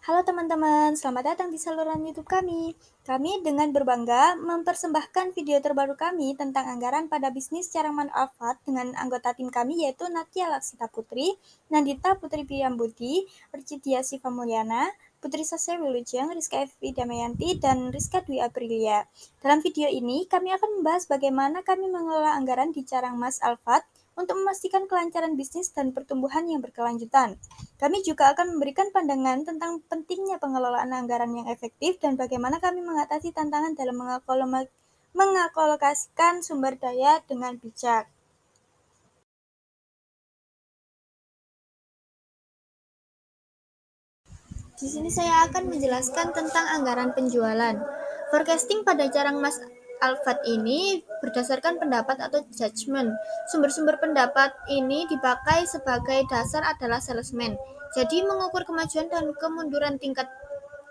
Halo teman-teman, selamat datang di saluran YouTube kami. Kami dengan berbangga mempersembahkan video terbaru kami tentang anggaran pada bisnis Carangman Alfat dengan anggota tim kami yaitu Natia Laksita Putri, Nandita Putri Priyambudi, Percitia Siva Mulyana, Putri Sasya Wilujeng, Rizka Evi Damayanti, dan Rizka Dwi Aprilia. Dalam video ini, kami akan membahas bagaimana kami mengelola anggaran di Carangmas Alfat untuk memastikan kelancaran bisnis dan pertumbuhan yang berkelanjutan. Kami juga akan memberikan pandangan tentang pentingnya pengelolaan anggaran yang efektif dan bagaimana kami mengatasi tantangan dalam mengalokasikan sumber daya dengan bijak. Di sini saya akan menjelaskan tentang anggaran penjualan. Forecasting pada Carang Mas Alfat ini berdasarkan pendapat atau judgement. Sumber-sumber pendapat ini dipakai sebagai dasar adalah salesman. Jadi mengukur kemajuan dan kemunduran tingkat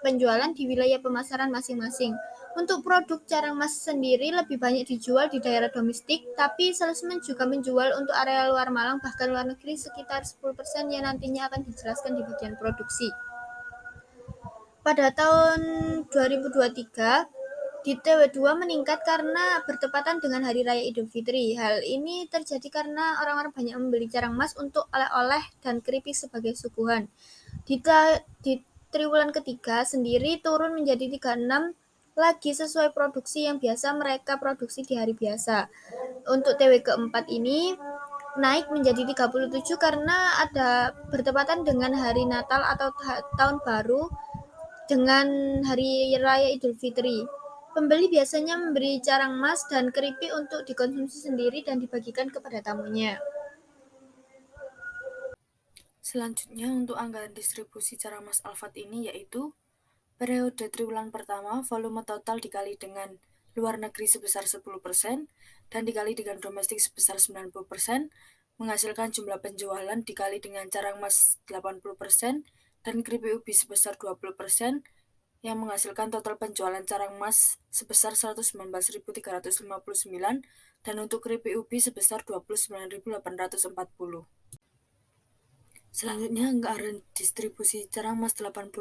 penjualan di wilayah pemasaran masing-masing. Untuk produk Carang Mas sendiri lebih banyak dijual di daerah domestik, tapi salesman juga menjual untuk area luar Malang bahkan luar negeri sekitar 10% yang nantinya akan dijelaskan di bagian produksi. Pada tahun 2023, di TW2 meningkat karena bertepatan dengan Hari Raya Idul Fitri. Hal ini terjadi karena orang-orang banyak membeli Carang Mas untuk oleh-oleh dan keripik sebagai suguhan. Di triwulan ketiga sendiri turun menjadi 36 lagi sesuai produksi yang biasa mereka produksi di hari biasa. Untuk TW keempat ini naik menjadi 37 karena ada bertepatan dengan hari Natal atau tahun baru dengan Hari Raya Idul Fitri. Pembeli biasanya memberi Carang Mas dan keripik untuk dikonsumsi sendiri dan dibagikan kepada tamunya. Selanjutnya untuk anggaran distribusi Carang Mas Alfat ini yaitu periode triwulan pertama volume total dikali dengan luar negeri sebesar 10% dan dikali dengan domestik sebesar 90% menghasilkan jumlah penjualan dikali dengan Carang Mas 80% dan keripik ubi sebesar 20% yang menghasilkan total penjualan Carang Mas sebesar 119.359 dan untuk keripik ubi sebesar 29.840. Selanjutnya anggaran distribusi Carang Mas 80%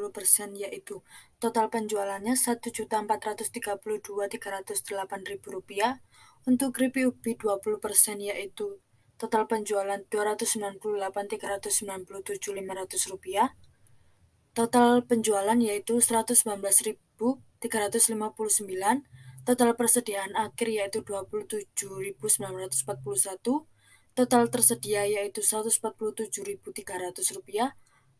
yaitu total penjualannya Rp1.432.308.000. Untuk keripik ubi 20% yaitu total penjualan Rp298.397.500. Total penjualan yaitu 119.359, total persediaan akhir yaitu 27.941, total tersedia yaitu Rp147.300,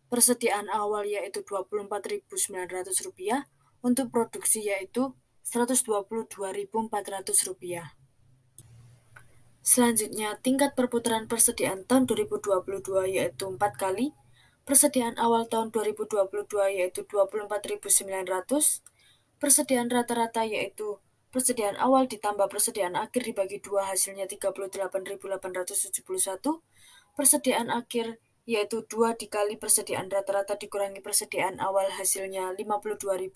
persediaan awal yaitu Rp24.900, untuk produksi yaitu Rp122.400. Selanjutnya, tingkat perputaran persediaan tahun 2022 yaitu 4 kali, persediaan awal tahun 2022 yaitu 24.900, persediaan rata-rata yaitu persediaan awal ditambah persediaan akhir dibagi 2 hasilnya 38.871, persediaan akhir yaitu 2 dikali persediaan rata-rata dikurangi persediaan awal hasilnya 52.841,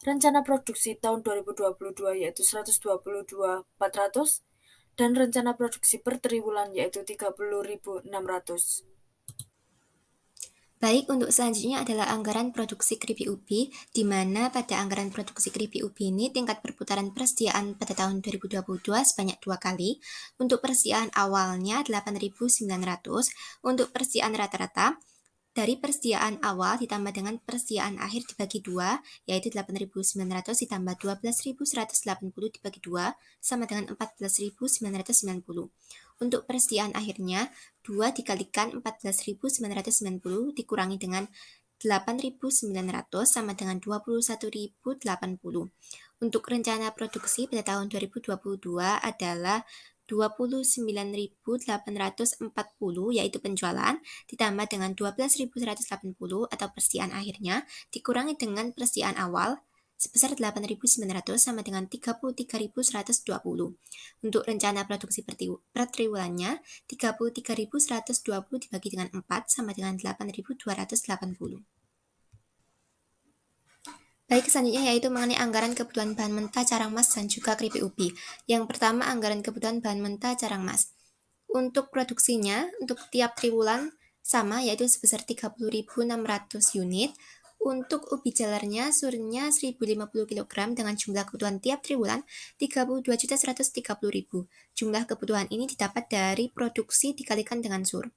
rencana produksi tahun 2022 yaitu 122.400, dan rencana produksi per triwulan yaitu 30.600. Baik, untuk selanjutnya adalah anggaran produksi keripik ubi, di mana pada anggaran produksi keripik ubi ini tingkat perputaran persediaan pada tahun 2022 sebanyak 2 kali. Untuk persediaan awalnya 8.900, untuk persediaan rata-rata dari persediaan awal ditambah dengan persediaan akhir dibagi 2, yaitu 8.900 ditambah 12.180 dibagi 2, sama dengan 14.990. Untuk persediaan akhirnya, 2 dikalikan 14.990 dikurangi dengan 8.900 sama dengan 21.080. Untuk rencana produksi pada tahun 2022 adalah 29.840 yaitu penjualan ditambah dengan 12.180 atau persediaan akhirnya dikurangi dengan persediaan awal sebesar 8.900 sama dengan 33.120. Untuk rencana produksi per triwulannya 33.120 dibagi dengan 4 sama dengan 8.280. Baik, selanjutnya yaitu mengenai anggaran kebutuhan bahan mentah Carang Mas dan juga keripik ubi. Yang pertama, anggaran kebutuhan bahan mentah Carang Mas. Untuk produksinya, untuk tiap triwulan sama yaitu sebesar 30.600 unit. Untuk ubi jalarnya surnya 1.050 kg dengan jumlah kebutuhan tiap triwulan 32.130.000. Jumlah kebutuhan ini didapat dari produksi dikalikan dengan sur.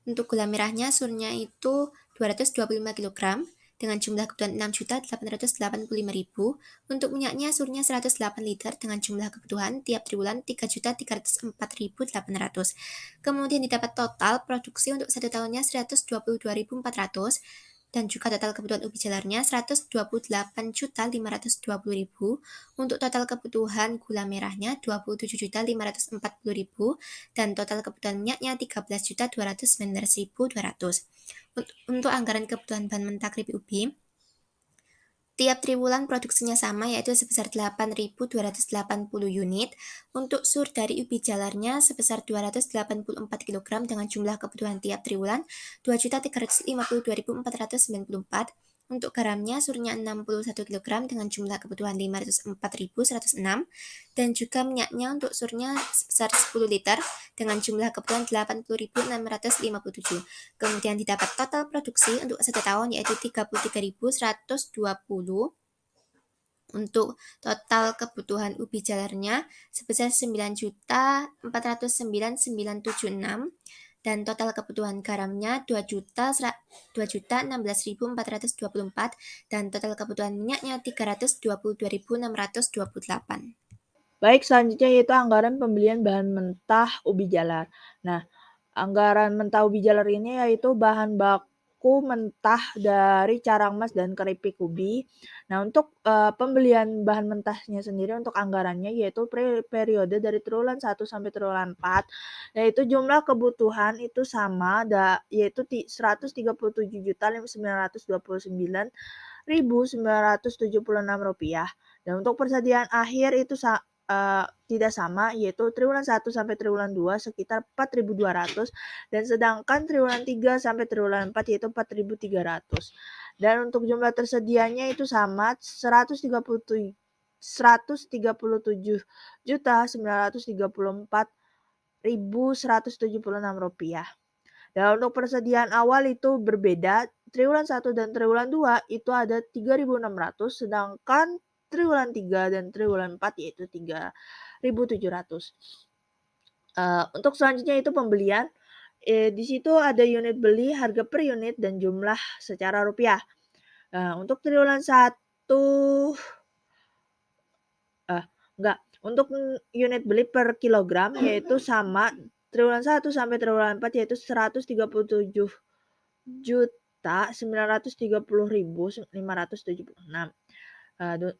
Untuk gula merahnya surnya itu 225 kg dengan jumlah kebutuhan 6.885.000. Untuk minyaknya surnya 108 liter dengan jumlah kebutuhan tiap triwulan 3.304.800. Kemudian didapat total produksi untuk satu tahunnya 122.400 dan juga total kebutuhan ubi jalarnya 128.520.000. Untuk total kebutuhan gula merahnya 27.540.000 dan total kebutuhan minyaknya 13.219.200. Untuk anggaran kebutuhan bahan mentah keripik ubi, tiap triwulan produksinya sama yaitu sebesar 8.280 unit. Untuk sur dari ubi jalarnya sebesar 284 kg dengan jumlah kebutuhan tiap triwulan 2.352.494. Untuk garamnya surnya 61 kg dengan jumlah kebutuhan 504.106 dan juga minyaknya untuk surnya sebesar 10 liter dengan jumlah kebutuhan 80.657. Kemudian didapat total produksi untuk satu tahun yaitu 33.120. Untuk total kebutuhan ubi jalarnya sebesar 9.409.976 dan total kebutuhan garamnya 2.016.424 dan total kebutuhan minyaknya 322.628. Baik, selanjutnya yaitu anggaran pembelian bahan mentah ubi jalar. Nah, anggaran mentah ubi jalar ini yaitu bahan baku mentah dari carang mas dan keripik ubi. Nah, untuk pembelian bahan mentahnya sendiri untuk anggarannya yaitu periode dari triwulan 1 sampai triwulan 4, yaitu jumlah kebutuhan itu sama yaitu 139.929.976 rupiah. Dan untuk persediaan akhir itu tidak sama, yaitu triwulan 1 sampai triwulan 2 sekitar 4.200 dan sedangkan triwulan 3 sampai triwulan 4 yaitu 4.300. Dan untuk jumlah tersedianya itu sama 137.934.176 rupiah. Dan untuk persediaan awal itu berbeda. Triwulan 1 dan triwulan 2 itu ada 3.600 sedangkan triwulan 3 dan triwulan 4 yaitu 3.700. Untuk selanjutnya itu pembelian. Di situ ada unit beli, harga per unit dan jumlah secara rupiah. Untuk triwulan 1 untuk unit beli per kilogram yaitu sama triwulan 1 sampai triwulan 4 yaitu 137.930.576.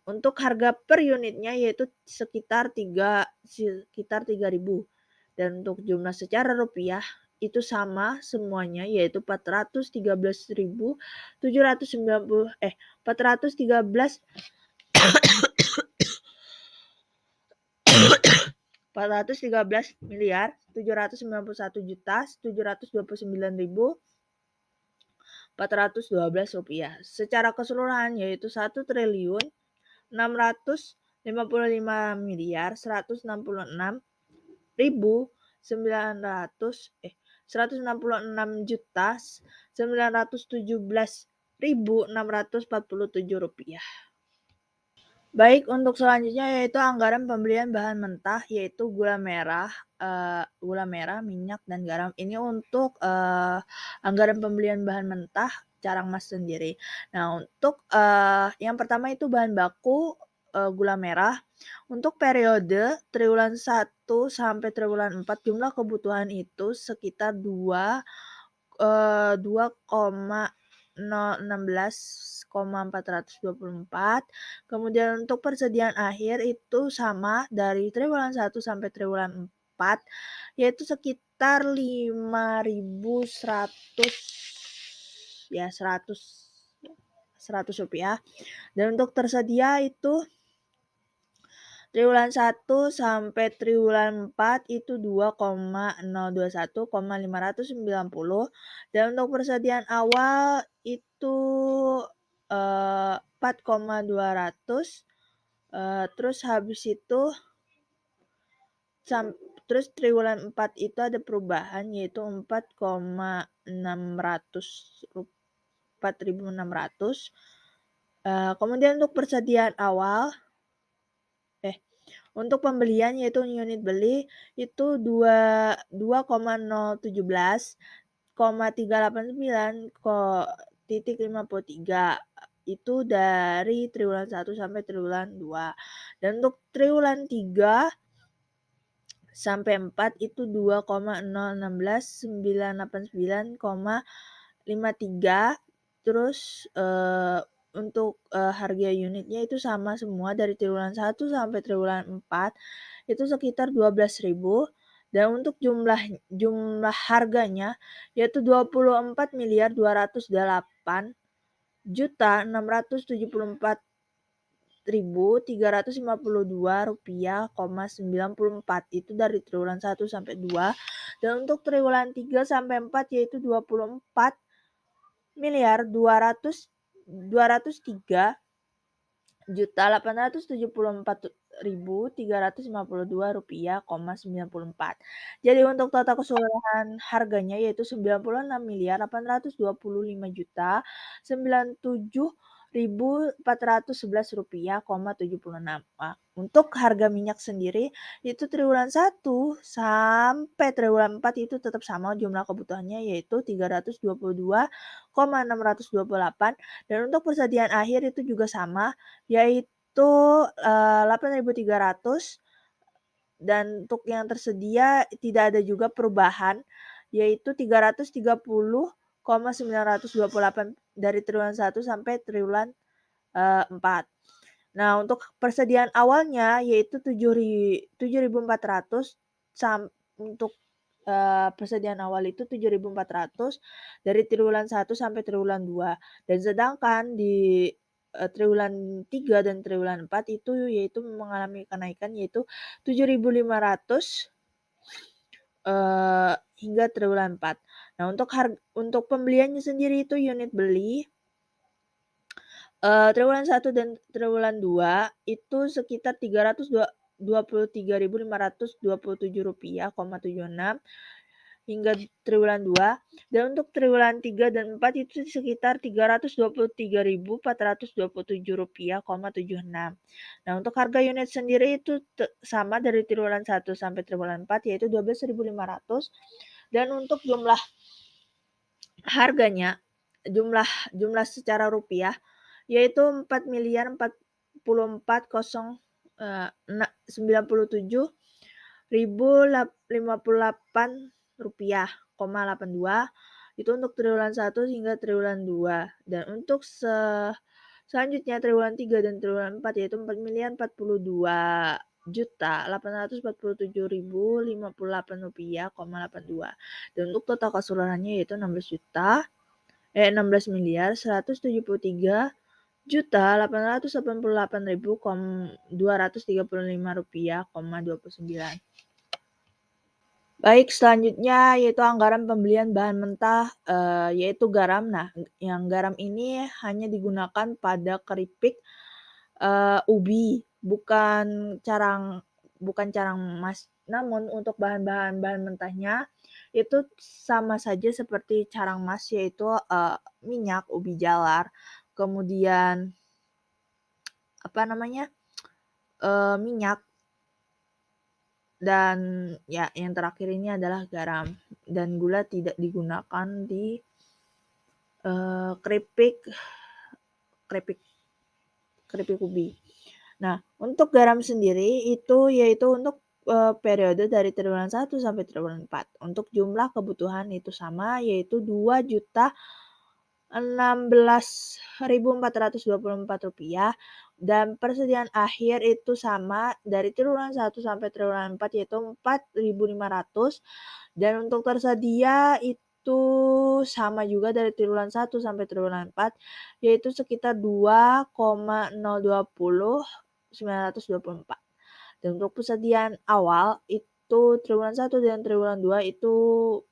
Untuk harga per unitnya yaitu sekitar 3.000 dan untuk jumlah secara rupiah itu sama semuanya yaitu 413.711.729.412 secara keseluruhan yaitu 1.166.966.917.647 rupiah. Baik, untuk selanjutnya yaitu anggaran pembelian bahan mentah yaitu gula merah, minyak dan garam. Ini untuk anggaran pembelian bahan mentah carang mas sendiri. Nah, untuk yang pertama itu bahan baku gula merah. Untuk periode triwulan 1 sampai triwulan 4 jumlah kebutuhan itu sekitar 2,424. Kemudian untuk persediaan akhir itu sama dari triwulan 1 sampai triwulan 4 yaitu sekitar 5.100 ya 100 rupiah. Dan untuk tersedia itu triwulan 1 sampai triwulan 4 itu 2,021,590 dan untuk persediaan awal itu 4,200 terus habis itu Terus triwulan 4 itu ada perubahan yaitu 4.600. Kemudian untuk persediaan awal untuk pembelian yaitu unit beli itu 2,017,389,53 itu dari triwulan 1 sampai triwulan 2. Dan untuk triwulan 3 sampai 4 itu 2,016,989,53. Terus untuk harga unitnya itu sama semua dari triwulan 1 sampai triwulan 4 itu sekitar 12.000. Dan untuk jumlah harganya yaitu 24.208.352,94 itu dari triwulan 1 sampai 2. Dan untuk triwulan 3 sampai 4 yaitu 24.203.874.352,94. Jadi untuk total keseluruhan harganya yaitu 96.825.897.411 rupiah,76. Untuk harga minyak sendiri itu triwulan 1 sampai triwulan 4 itu tetap sama jumlah kebutuhannya yaitu 322,628 dan untuk persediaan akhir itu juga sama yaitu 8.300 dan untuk yang tersedia tidak ada juga perubahan yaitu 330,928 dari triwulan 1 sampai triwulan 4. Nah, untuk persediaan awalnya yaitu 7.400 untuk persediaan awal itu 7.400 dari triwulan 1 sampai triwulan 2. Dan sedangkan di triwulan 3 dan triwulan 4 itu yaitu mengalami kenaikan yaitu 7.500 hingga triwulan 4. Nah, untuk pembeliannya sendiri itu unit beli triwulan 1 dan triwulan 2 itu sekitar Rp323.527,76 hingga triwulan 2 dan untuk triwulan 3 dan 4 itu sekitar Rp323.427,76. Nah, untuk harga unit sendiri itu sama dari triwulan 1 sampai triwulan 4 yaitu Rp12.500 dan untuk jumlah harganya jumlah secara rupiah yaitu 4.094.097.058 rupiah,82 itu untuk triwulan 1 hingga triwulan 2 dan untuk selanjutnya triwulan 3 dan triwulan 4 yaitu 4.042.847.058 rupiah,82 dan untuk total keseluruhannya yaitu 16.173.888.235 rupiah,29. Baik, selanjutnya yaitu anggaran pembelian bahan mentah, yaitu garam. Nah, yang garam ini hanya digunakan pada keripik ubi, bukan carang emas. Namun untuk bahan mentahnya itu sama saja seperti carang emas, yaitu minyak, ubi jalar, kemudian minyak. Dan ya yang terakhir ini adalah garam dan gula tidak digunakan di keripik ubi. Nah, untuk garam sendiri itu yaitu untuk periode dari triwulan 1 sampai triwulan 4. Untuk jumlah kebutuhan itu sama yaitu Rp2.016.424 dan persediaan akhir itu sama dari triwulan 1 sampai triwulan 4 yaitu 4.500 dan untuk tersedia itu sama juga dari triwulan 1 sampai triwulan 4 yaitu sekitar 2,020.924. Dan untuk persediaan awal itu triwulan 1 dan triwulan 2 itu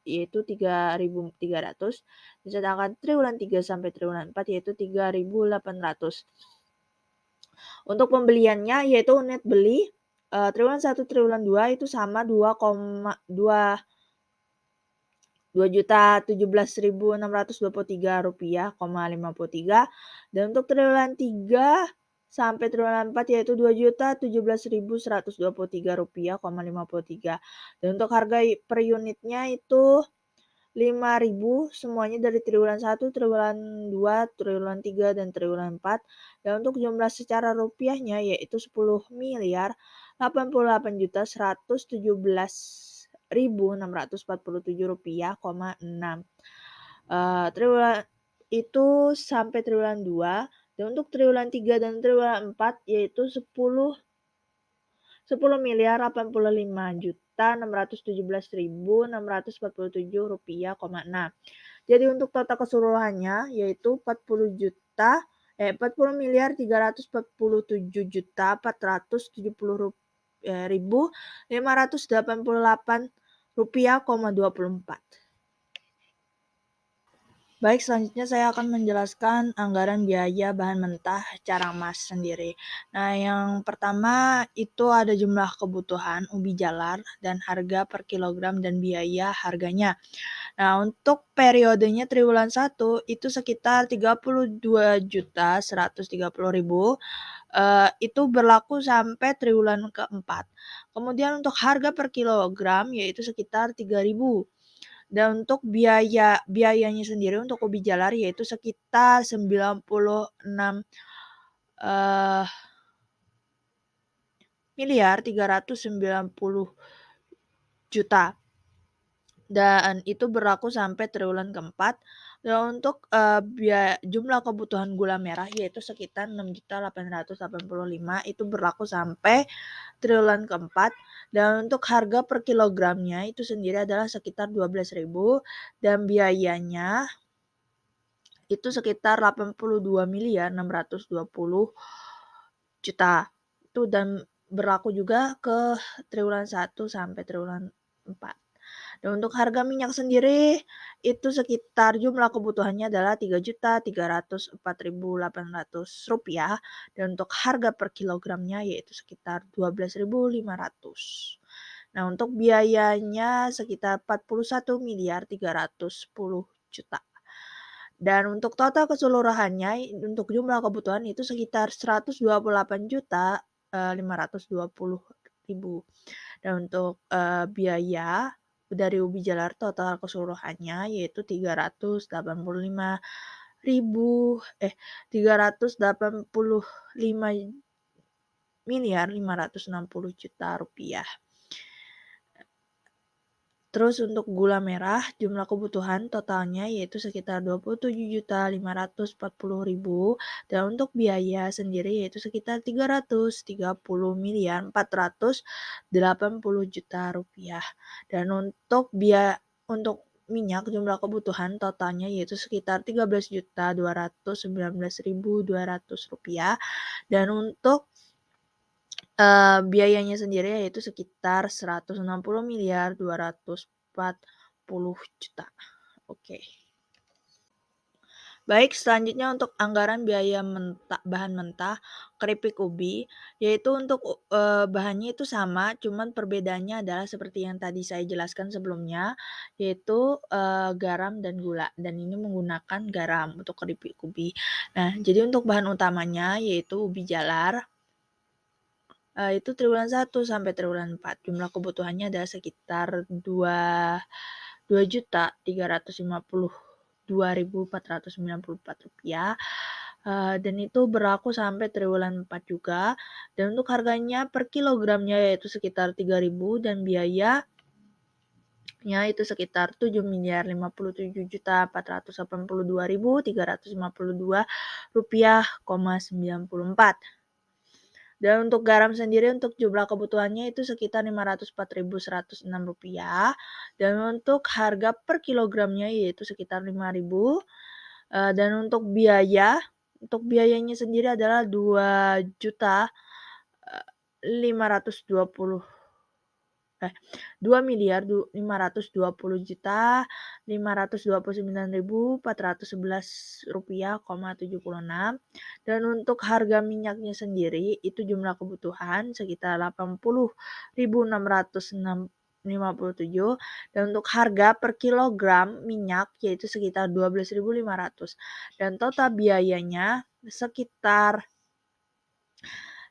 yaitu 3.300 sedangkan triwulan 3 sampai triwulan 4 yaitu 3.800. Untuk pembeliannya yaitu unit beli triwulan 1, triwulan 2 itu sama Rp2.017.623,53, dan untuk triwulan 3 sampai triwulan 4 yaitu Rp2.017.123,53, dan untuk harga per unitnya itu Rp5.000 semuanya dari triwulan 1, triwulan 2, triwulan 3, dan triwulan 4, dan untuk jumlah secara rupiahnya yaitu Rp10.117.647,6. Triwulan itu sampai triwulan 2, dan untuk triwulan 3 dan triwulan 4 yaitu Rp10.855.617.647,6. Jadi untuk total keseluruhannya yaitu Rp40.347,588,24. Baik, selanjutnya saya akan menjelaskan anggaran biaya bahan mentah carang mas sendiri. Nah, yang pertama itu ada jumlah kebutuhan ubi jalar dan harga per kilogram dan biaya harganya. Nah, untuk periodenya triwulan 1 itu sekitar Rp32.130.000, itu berlaku sampai triwulan keempat. Kemudian untuk harga per kilogram yaitu sekitar Rp3.000. Dan untuk biayanya sendiri untuk ubi jalar yaitu sekitar 96.390.000.000, dan itu berlaku sampai triwulan keempat. Dan untuk jumlah kebutuhan gula merah yaitu sekitar 6.885 itu berlaku sampai triwulan keempat, dan untuk harga per kilogramnya itu sendiri adalah sekitar Rp12.000, dan biayanya itu sekitar Rp82.620.000.000. Itu dan berlaku juga ke triwulan 1 sampai triwulan 4. Dan untuk harga minyak sendiri itu sekitar jumlah kebutuhannya adalah Rp3.304.800, dan untuk harga per kilogramnya yaitu sekitar Rp12.500. Nah, untuk biayanya sekitar Rp41.310.000.000. Dan untuk total keseluruhannya untuk jumlah kebutuhan itu sekitar Rp128.520.000. Dan untuk biaya dari ubi jalar total keseluruhannya yaitu Rp385.560.000.000. Terus untuk gula merah, jumlah kebutuhan totalnya yaitu sekitar Rp27.540.000, dan untuk biaya sendiri yaitu sekitar Rp330.480.000.000. Dan untuk minyak jumlah kebutuhan totalnya yaitu sekitar Rp13.219.200, dan untuk biayanya sendiri yaitu sekitar Rp160.240.000.000. Oke. Baik, selanjutnya untuk anggaran biaya bahan mentah keripik ubi, yaitu untuk bahannya itu sama, cuman perbedaannya adalah seperti yang tadi saya jelaskan sebelumnya, yaitu garam dan gula, dan ini menggunakan garam untuk keripik ubi. Nah, jadi untuk bahan utamanya yaitu ubi jalar, itu triwulan 1 sampai triwulan 4. Jumlah kebutuhannya adalah sekitar Rp2.352.494, dan itu berlaku sampai triwulan 4 juga. Dan untuk harganya per kilogramnya yaitu sekitar Rp3.000, dan biayanya itu sekitar Rp7.057.482.352,94. Dan untuk garam sendiri untuk jumlah kebutuhannya itu sekitar Rp504.106, dan untuk harga per kilogramnya yaitu sekitar Rp5.000, dan untuk biayanya sendiri adalah Rp2.520.000.000, Rp529.411,76. Dan untuk harga minyaknya sendiri itu jumlah kebutuhan sekitar Rp80.657, dan untuk harga per kilogram minyak yaitu sekitar Rp12.500, dan total biayanya sekitar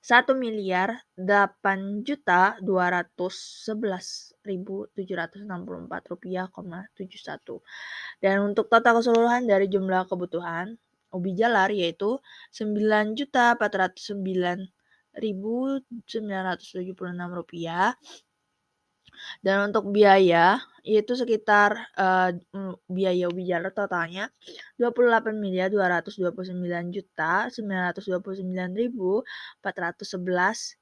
Rp1.211.764,71. Dan untuk total keseluruhan dari jumlah kebutuhan ubi jalar yaitu Rp9.409.976. Dan untuk biaya yaitu sekitar biaya ubi jalar totalnya Rp28.299.911,76.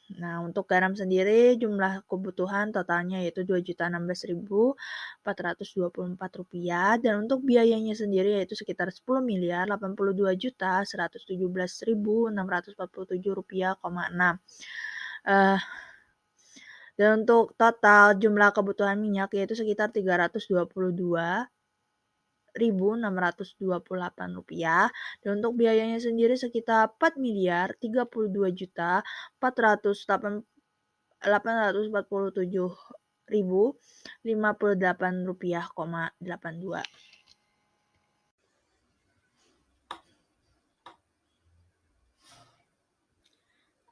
Nah, untuk garam sendiri jumlah kebutuhan totalnya yaitu Rp2.016.424, dan untuk biayanya sendiri yaitu sekitar Rp10.082.117.647,6. Dan untuk total jumlah kebutuhan minyak yaitu sekitar Rp322.628, dan untuk biayanya sendiri sekitar Rp4.847.058,82.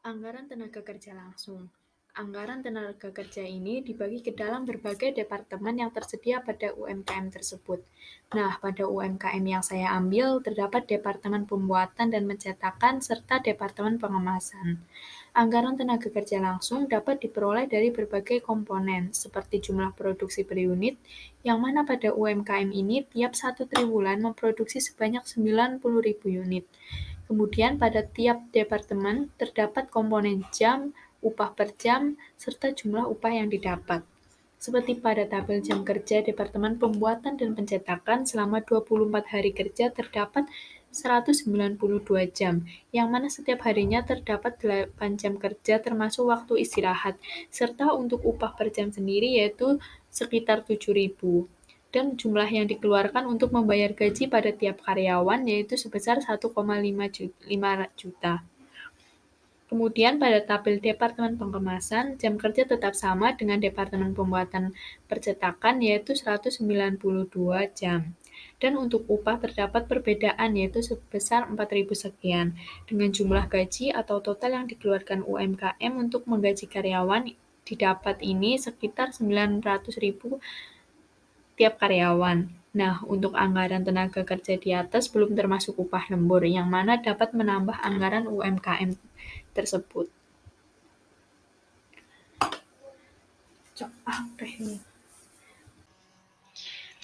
Anggaran tenaga kerja langsung. Anggaran tenaga kerja ini dibagi ke dalam berbagai departemen yang tersedia pada UMKM tersebut. Nah, pada UMKM yang saya ambil terdapat Departemen Pembuatan dan Pencetakan serta Departemen Pengemasan. Anggaran tenaga kerja langsung dapat diperoleh dari berbagai komponen, seperti jumlah produksi per unit, yang mana pada UMKM ini tiap 1 triwulan memproduksi sebanyak 90.000 unit. Kemudian pada tiap departemen terdapat komponen jam, upah per jam, serta jumlah upah yang didapat. Seperti pada tabel jam kerja Departemen Pembuatan dan Pencetakan selama 24 hari kerja terdapat 192 jam, yang mana setiap harinya terdapat 8 jam kerja termasuk waktu istirahat, serta untuk upah per jam sendiri yaitu sekitar 7.000. Dan jumlah yang dikeluarkan untuk membayar gaji pada tiap karyawan yaitu sebesar 1,5 juta. Kemudian pada tabel Departemen Pengemasan, jam kerja tetap sama dengan Departemen Pembuatan Percetakan yaitu 192 jam. Dan untuk upah terdapat perbedaan yaitu sebesar 4.000 sekian. Dengan jumlah gaji atau total yang dikeluarkan UMKM untuk menggaji karyawan didapat ini sekitar 900.000 tiap karyawan. Nah, untuk anggaran tenaga kerja di atas belum termasuk upah lembur, yang mana dapat menambah anggaran UMKM tersebut.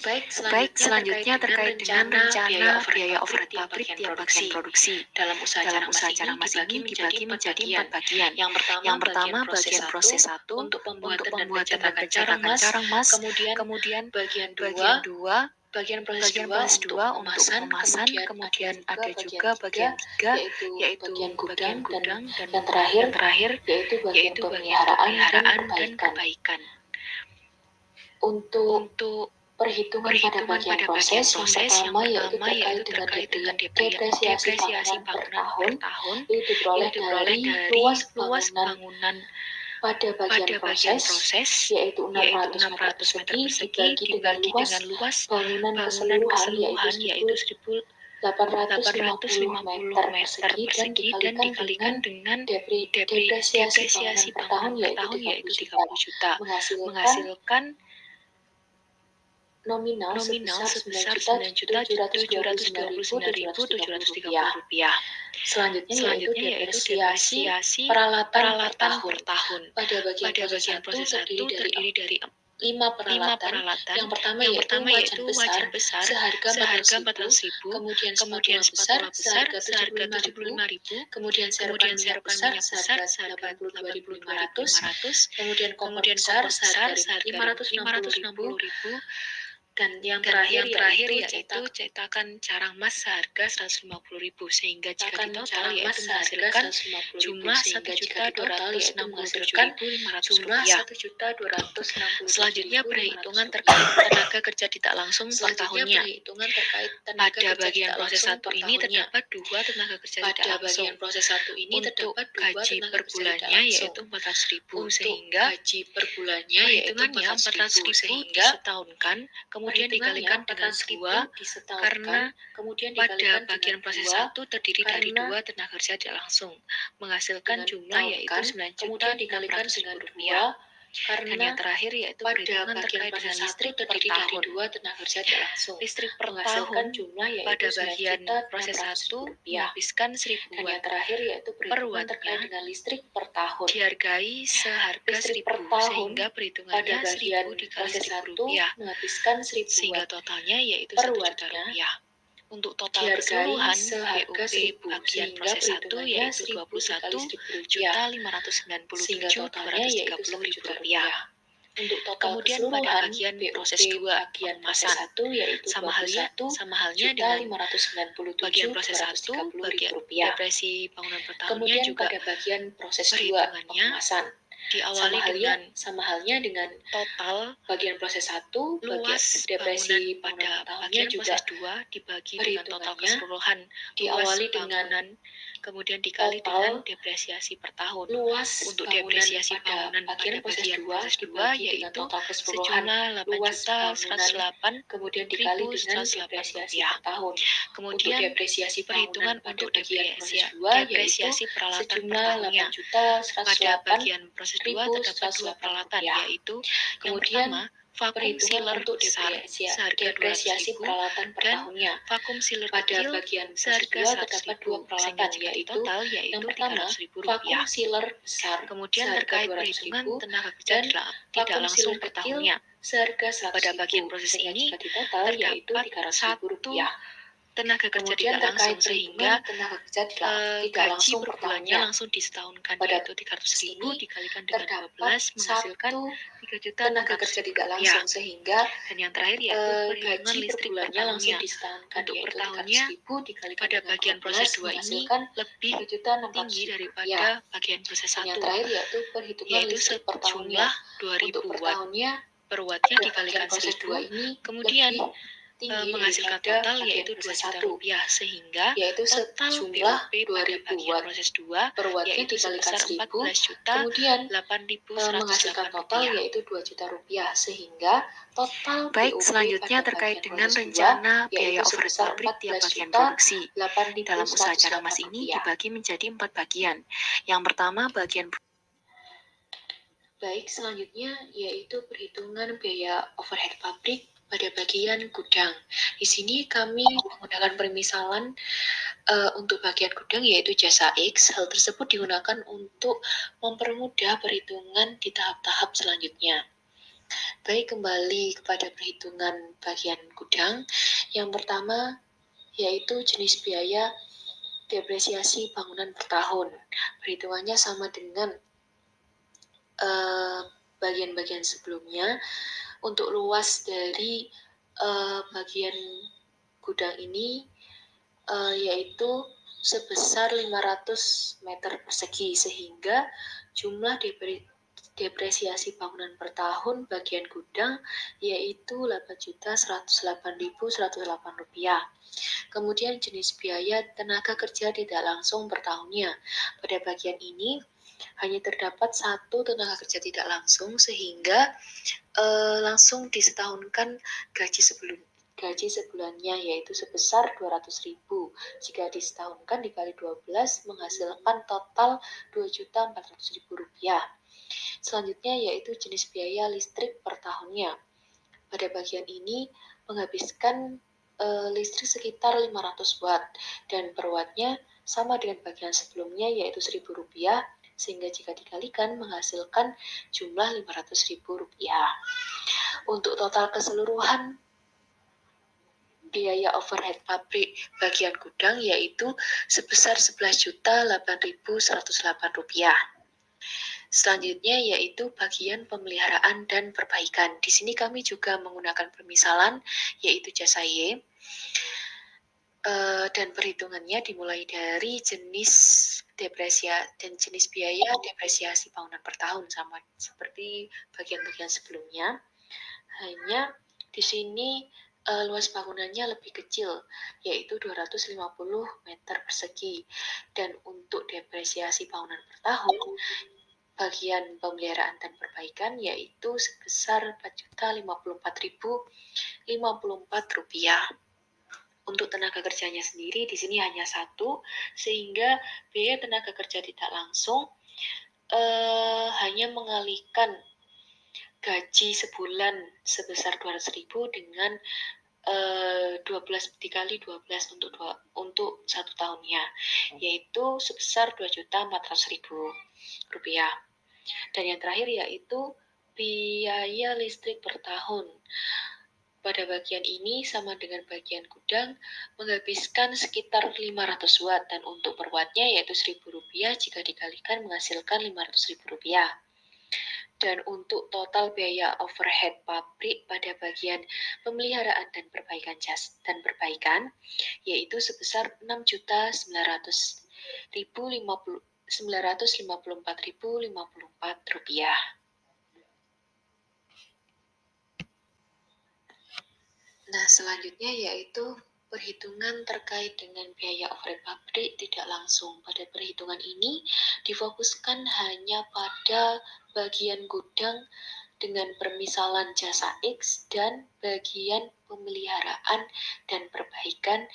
Baik, selanjutnya terkait dengan rencana biaya overhead pabrik tiap bagian produksi. Dalam usaha cara mas ini dibagi menjadi 4 bagian. Yang pertama bagian proses 1 untuk pembuatan dan pencetakan carang mas. Kemudian bagian 2 bagian proses 2 untuk pengemasan, kemudian ada juga bagian 3 yaitu bagian gudang, dan yang terakhir yaitu bagian pemeliharaan dan kebaikan. Untuk perhitungan pada bagian proses yang pertama yaitu terkait dengan depresiasi bangunan per tahun itu diperoleh dari luas bangunan pada bagian proses yaitu 600 meter persegi dibagi dengan luas bangunan keseluruhan yaitu 1.850 meter persegi dan dikalikan dengan depresiasi bangunan per tahun yaitu 30 juta menghasilkan nominal sebesar Rp9.729.730. Selanjutnya yaitu depresiasi peralatan per tahun. Pada bagian proses 1 terdiri dari 5 peralatan. Yang pertama yaitu wajan besar seharga Rp400.000, kemudian spatula besar seharga Rp75.000, kemudian serokan minyak besar seharga Rp82.500, kemudian kompor besar seharga Rp560.000, Dan yang terakhir yaitu cetakan carang emas seharga 150.000 sehingga jika ditotal yaitu menghasilkan jumlah 1.267.500 rupiah. Selanjutnya perhitungan terkait tenaga kerja tidak langsung per tahunnya. Pada bagian proses 1 ini terdapat 2 tenaga kerja tidak langsung. Untuk gaji per bulannya yaitu 400.000 sehingga perhitungannya 400.000 disetahunkan kemudian dikalikan dengan 2 karena pada bagian proses 1 terdiri dari 2 tenaga kerja tidak langsung menghasilkan jumlah yaitu 9.600.000 rupiah. Dan yang terakhir yaitu perhitungan terkait dengan listrik per tahun. Listrik per tahun pada bagian proses 1 menghabiskan 1.000 watt per wattnya dihargai seharga 1.000 sehingga perhitungannya 1.000 dikali 1.000 rupiah sehingga totalnya yaitu 1 juta rupiah. Untuk total keseluruhan BUP bagian proses 1 yaitu 21.597.230 rupiah. Kemudian pada bagian proses 2 pengemasan sama halnya dengan bagian proses 1 bagian depresi bangunan per tahunnya juga perhitungannya diawali dengan total bagian proses 1 luas bangunan pada bagian proses 2 dibagi dengan total keseluruhan luas bangunan kemudian dikali dengan depresiasi per tahun. Untuk depresiasi bangunan pada bagian proses 2 yaitu sejumlah 8.108.108 rupiah. Kemudian perhitungan untuk depresiasi peralatan per tahunnya. Pada bagian proses 2 terdapat 2 peralatan yaitu yang pertama vakum sealer besar seharga 200.000 dan vakum sealer kecil seharga 100.000 sehingga jika ditotal yaitu 300.000 rupiah. Kemudian terkait perhitungan tenaga kerja tidak langsung per tahunnya. Pada bagian proses ini terdapat 1 tenaga kerja tidak langsung sehingga gaji per bulannya langsung disetahunkan yaitu 300.000 dikalikan dengan 12 menghasilkan 3.600.000 tenaga kerja tidak langsung sehingga dan yang terakhir yaitu perhitungan listrik per tahunnya. Untuk per tahunnya pada bagian proses 2 ini lebih tinggi daripada bagian proses 1 yaitu sejumlah 2.000 watt per wattnya dikalikan 1.000 kemudian menghasilkan total yaitu 2 juta rupiah sehingga total BUP pada bagian proses 2 yaitu sebesar 14.8.108 rupiah sehingga total Baik, selanjutnya terkait dengan rencana biaya overhead pabrik tiap bagian produksi. Dalam usaha cara emas ini dibagi menjadi 4 bagian. Yang pertama bagian selanjutnya yaitu perhitungan biaya overhead pabrik pada bagian gudang. Di sini kami menggunakan permisalan untuk bagian gudang yaitu jasa X. Hal tersebut digunakan untuk mempermudah perhitungan di tahap-tahap selanjutnya. Baik, kembali kepada perhitungan bagian gudang. Yang pertama yaitu jenis biaya depresiasi bangunan per tahun. Perhitungannya sama dengan bagian-bagian sebelumnya. Untuk luas dari bagian gudang ini yaitu sebesar 500 meter persegi sehingga jumlah depresiasi bangunan per tahun bagian gudang yaitu 8.108.108 rupiah. Kemudian jenis biaya tenaga kerja tidak langsung per tahunnya. Pada bagian ini hanya terdapat 1 tenaga kerja tidak langsung sehingga langsung disetahunkan gaji sebulannya yaitu sebesar 200.000. Jika disetahunkan dikali 12 menghasilkan total 2.400.000 rupiah. Selanjutnya yaitu jenis biaya listrik per tahunnya. Pada bagian ini menghabiskan listrik sekitar 500 watt dan per wattnya sama dengan bagian sebelumnya yaitu 1.000 rupiah sehingga jika dikalikan menghasilkan jumlah 500.000 rupiah. Untuk total keseluruhan biaya overhead pabrik bagian gudang yaitu sebesar 11.008.108 rupiah. Selanjutnya yaitu bagian pemeliharaan dan perbaikan. Di sini kami juga menggunakan permisalan yaitu jasa Y. Dan perhitungannya dimulai dari jenis dan jenis biaya depresiasi bangunan per tahun, sama seperti bagian-bagian sebelumnya. Hanya di sini luas bangunannya lebih kecil, yaitu 250 meter persegi. Dan untuk depresiasi bangunan per tahun, bagian pemeliharaan dan perbaikan yaitu sebesar Rp4.054.054. Untuk tenaga kerjanya sendiri di sini hanya satu, sehingga biaya tenaga kerja tidak langsung hanya mengalihkan gaji sebulan sebesar 200.000 dengan 12 dikali 12 untuk 1 tahunnya, yaitu sebesar Rp2.400.000. Dan yang terakhir yaitu biaya listrik per tahun. Pada bagian ini sama dengan bagian gudang menghabiskan sekitar 500 watt, dan untuk per wattnya yaitu Rp1.000 jika dikalikan menghasilkan Rp500.000. Dan untuk total biaya overhead pabrik pada bagian pemeliharaan dan perbaikan yaitu sebesar Rp6.954.054. Nah, selanjutnya yaitu perhitungan terkait dengan biaya overhead pabrik tidak langsung. Pada perhitungan ini difokuskan hanya pada bagian gudang dengan permisalan jasa X dan bagian pemeliharaan dan perbaikan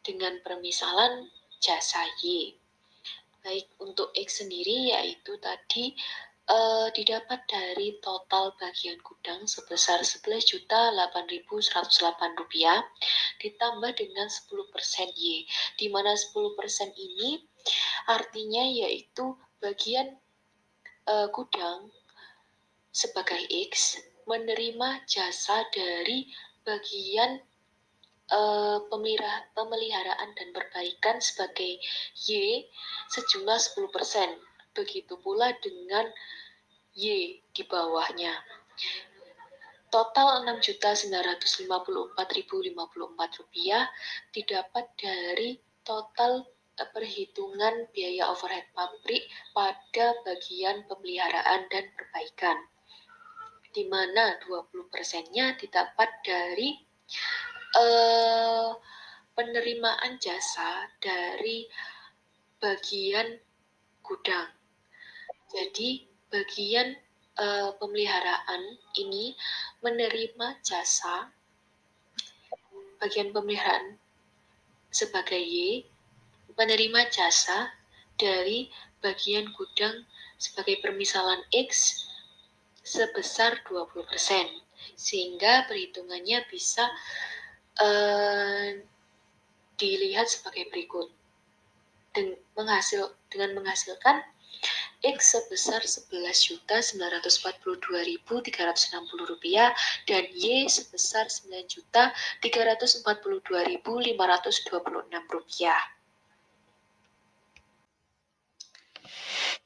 dengan permisalan jasa Y. Baik, untuk X sendiri yaitu tadi didapat dari total bagian gudang sebesar Rp11.008.108 ditambah dengan 10% Y, di mana 10% ini artinya yaitu bagian gudang sebagai X menerima jasa dari bagian pemeliharaan dan perbaikan sebagai Y sejumlah 10%. Begitu pula dengan Y di bawahnya. Total Rp6.954.054 didapat dari total perhitungan biaya overhead pabrik pada bagian pemeliharaan dan perbaikan, di mana 20%-nya didapat dari penerimaan jasa dari bagian gudang. Jadi bagian pemeliharaan ini menerima jasa bagian pemeliharaan sebagai Y, menerima jasa dari bagian gudang sebagai permisalan X sebesar 20%, sehingga perhitungannya bisa dilihat sebagai berikut. Dengan menghasilkan X sebesar Rp11.942.360 dan Y sebesar Rp9.342.526.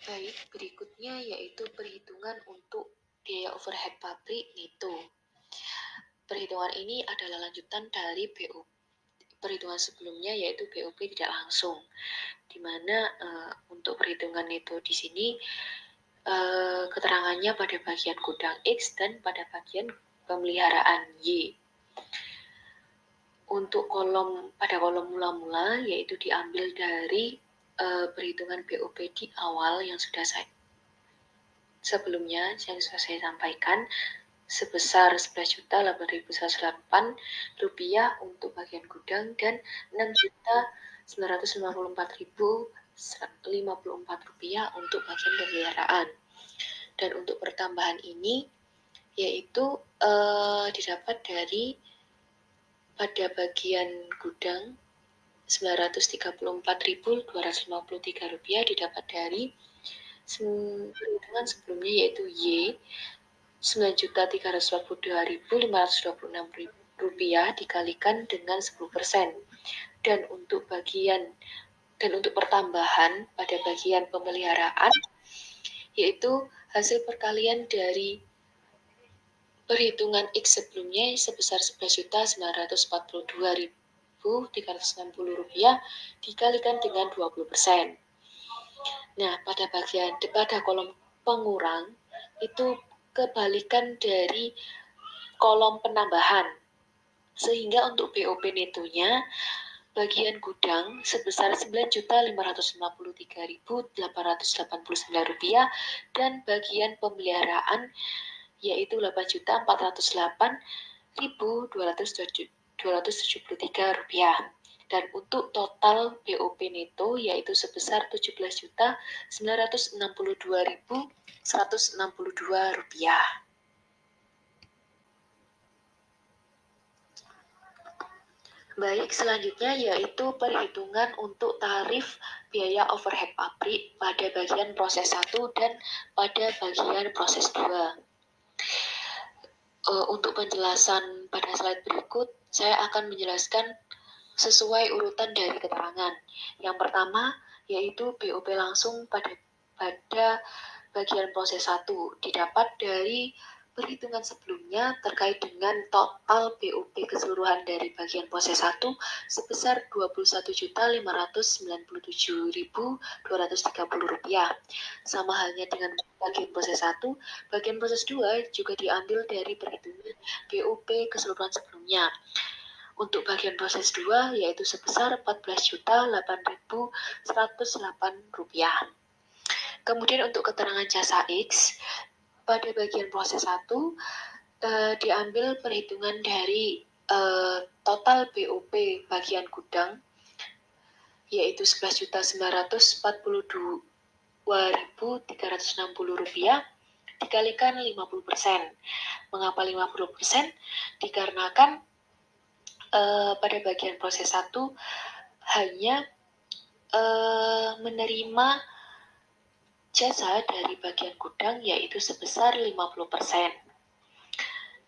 Baik, berikutnya yaitu perhitungan untuk biaya overhead pabrik NITO. Perhitungan ini adalah lanjutan dari perhitungan sebelumnya yaitu BOP tidak langsung, di mana untuk perhitungan NITO di sini keterangannya pada bagian gudang X dan pada bagian pemeliharaan Y. Untuk pada kolom mula-mula yaitu diambil dari perhitungan BOP di awal yang sudah saya sampaikan sebesar Rp11.808.000 untuk bagian gudang dan Rp6.954.054 untuk bagian pemeliharaan. Dan untuk pertambahan ini yaitu didapat dari pada bagian gudang Rp934.253 didapat dari perhitungan sebelumnya yaitu Y Rp9.342.526 dikalikan dengan 10%. Dan untuk pertambahan pada bagian pemeliharaan yaitu hasil perkalian dari perhitungan X sebelumnya sebesar Rp11.942.360 dikalikan dengan 20%. Nah, pada kolom pengurang itu kebalikan dari kolom penambahan. Sehingga untuk BOP netonya bagian gudang sebesar Rp9.553.889 dan bagian pemeliharaan yaitu Rp808.273. Dan untuk total BOP neto yaitu sebesar Rp17.962.162. Baik, selanjutnya yaitu perhitungan untuk tarif biaya overhead pabrik pada bagian proses 1 dan pada bagian proses 2. Untuk penjelasan pada slide berikut, saya akan menjelaskan sesuai urutan dari keterangan. Yang pertama yaitu BOP langsung pada bagian proses 1 didapat dari perhitungan sebelumnya terkait dengan total BOP keseluruhan dari bagian proses 1 sebesar Rp21.597.230. Sama halnya dengan bagian proses 1, bagian proses 2 juga diambil dari perhitungan BOP keseluruhan sebelumnya. Untuk bagian proses 2 yaitu sebesar Rp14.108. Kemudian untuk keterangan jasa X pada bagian proses 1 diambil perhitungan dari total BOP bagian gudang yaitu Rp11.442.360 dikalikan 50%. Mengapa 50%? Dikarenakan pada bagian proses 1 hanya menerima jasa dari bagian gudang yaitu sebesar 50%.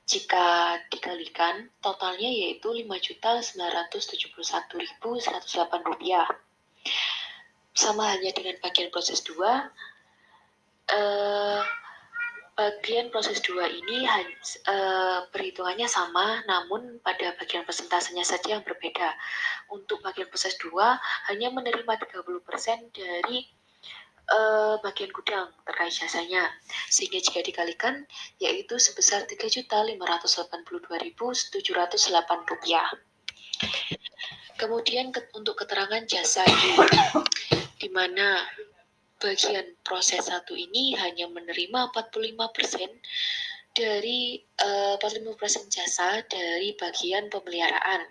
Jika dikalikan, totalnya yaitu Rp5.971.108. Sama halnya dengan bagian proses 2, bagian proses 2 ini perhitungannya sama, namun pada bagian persentasenya saja yang berbeda. Untuk bagian proses 2 hanya menerima 30% dari bagian gudang terkait jasanya, sehingga jika dikalikan yaitu sebesar Rp3.582.708. Kemudian untuk keterangan jasa Y, di mana bagian proses 1 ini hanya menerima 45% dari 45% jasa dari bagian pemeliharaan.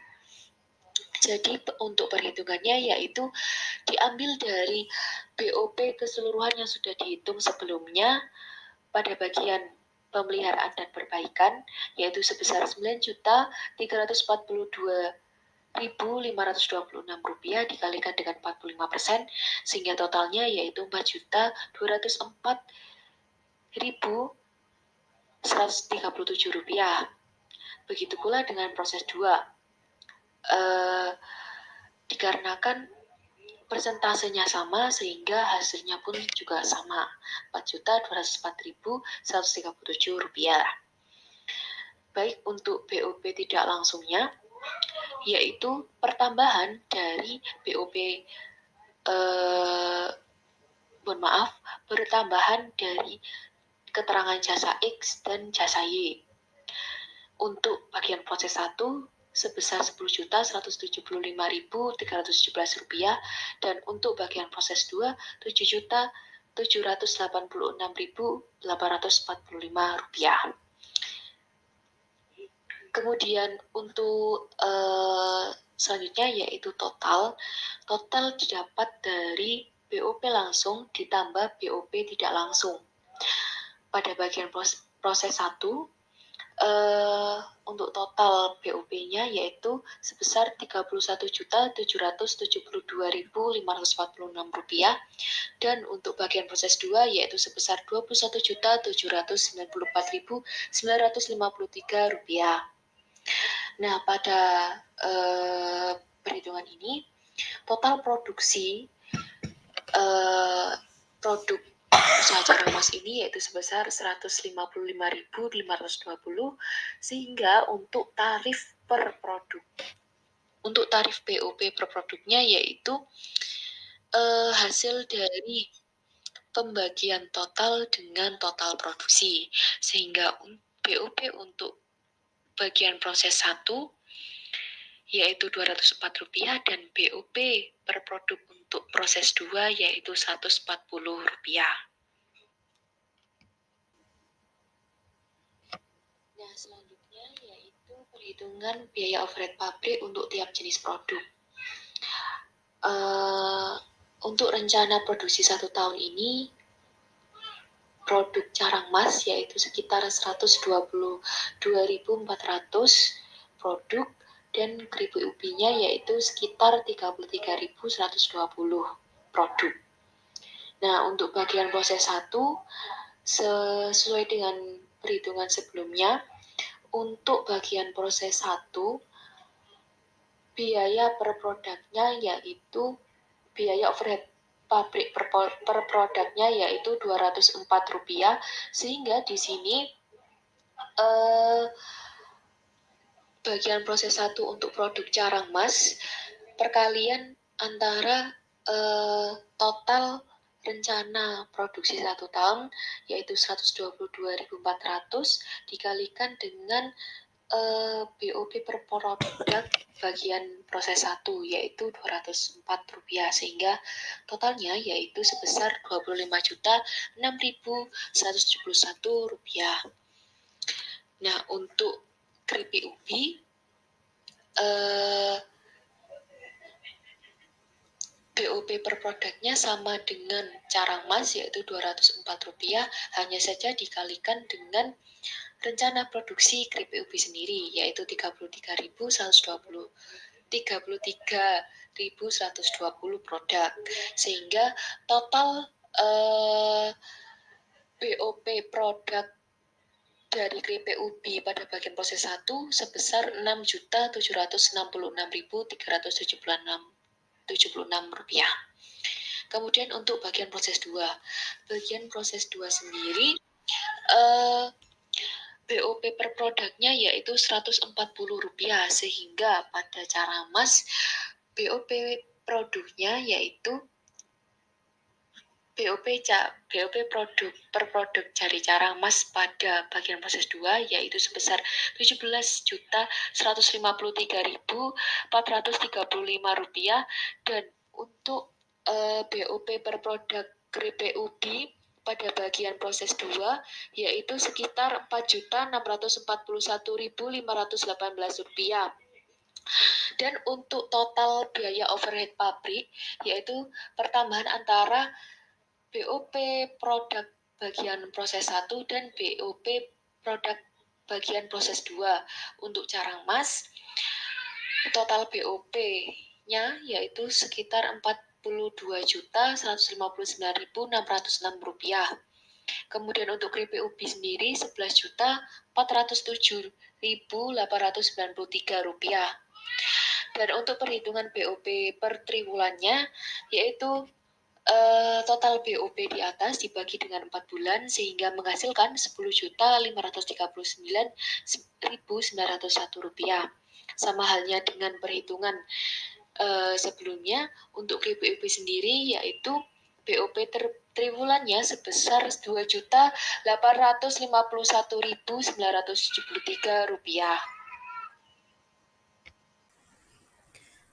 Jadi untuk perhitungannya yaitu diambil dari BOP keseluruhan yang sudah dihitung sebelumnya pada bagian pemeliharaan dan perbaikan yaitu sebesar Rp9.342.526 dikalikan dengan 45% sehingga totalnya yaitu Rp4.204.137. Begitu pula dengan proses 2. Dikarenakan persentasenya sama sehingga hasilnya pun juga sama, Rp4.204.137. Baik, untuk BOP tidak langsungnya yaitu pertambahan dari BOP pertambahan dari keterangan jasa X dan jasa Y. Untuk bagian proses 1 sebesar Rp10.175.317 dan untuk bagian proses 2 Rp7.786.845. Kemudian untuk selanjutnya yaitu total didapat dari BOP langsung ditambah BOP tidak langsung. Pada bagian proses 1 untuk total BOP-nya yaitu sebesar Rp31.772.546 dan untuk bagian proses 2 yaitu sebesar Rp21.794.953. Nah, pada perhitungan ini total produksi produk usaha jarang mas ini yaitu sebesar 155.520 sehingga untuk tarif per produk. Untuk tarif BOP per produknya yaitu hasil dari pembagian total dengan total produksi. Sehingga BOP untuk bagian proses 1 yaitu Rp204 dan BOP per produk untuk proses 2 yaitu Rp140. Nah, selanjutnya yaitu perhitungan biaya overhead pabrik untuk tiap jenis produk. Untuk rencana produksi 1 tahun ini, produk carang mas yaitu sekitar 122.400 produk dan keripik ubinya yaitu sekitar 33.120 produk. Nah, untuk bagian proses 1 sesuai dengan perhitungan sebelumnya, untuk bagian proses 1 biaya per produknya yaitu biaya overhead pabrik per produknya yaitu Rp204 sehingga di sini bagian proses 1 untuk produk carang mas perkalian antara total rencana produksi 1 tahun yaitu 122.400 dikalikan dengan BOP per produk bagian proses 1 yaitu Rp204 sehingga totalnya yaitu sebesar Rp25.6.171. Nah, untuk keripik ubi BOP per produknya sama dengan carang mas yaitu Rp204 hanya saja dikalikan dengan rencana produksi keripik ubi sendiri yaitu 33.120 produk sehingga total BOP produk dari keripik ubi pada bagian proses 1 sebesar Rp6.766.376. Kemudian untuk bagian proses 2. Bagian proses 2 sendiri BOP per produknya yaitu Rp140 sehingga pada cara mas BOP produknya yaitu BOP produk per produk dari carang mas pada bagian proses 2 yaitu sebesar Rp17.153.435 dan untuk BOP per produk keripik ubi pada bagian proses 2 yaitu sekitar Rp4.641.518 dan untuk total biaya overhead pabrik yaitu pertambahan antara BOP produk bagian proses 1 dan BOP produk bagian proses 2 untuk carang mas total BOP-nya yaitu sekitar Rp42.159.606. Kemudian untuk keripik ubi sendiri Rp11.407.893. Dan untuk perhitungan BOP per triwulannya yaitu total BOP di atas dibagi dengan 4 bulan sehingga menghasilkan Rp10.539.901. Sama halnya dengan perhitungan sebelumnya untuk keripik ubi sendiri yaitu BOP triwulannya sebesar Rp2.851.973.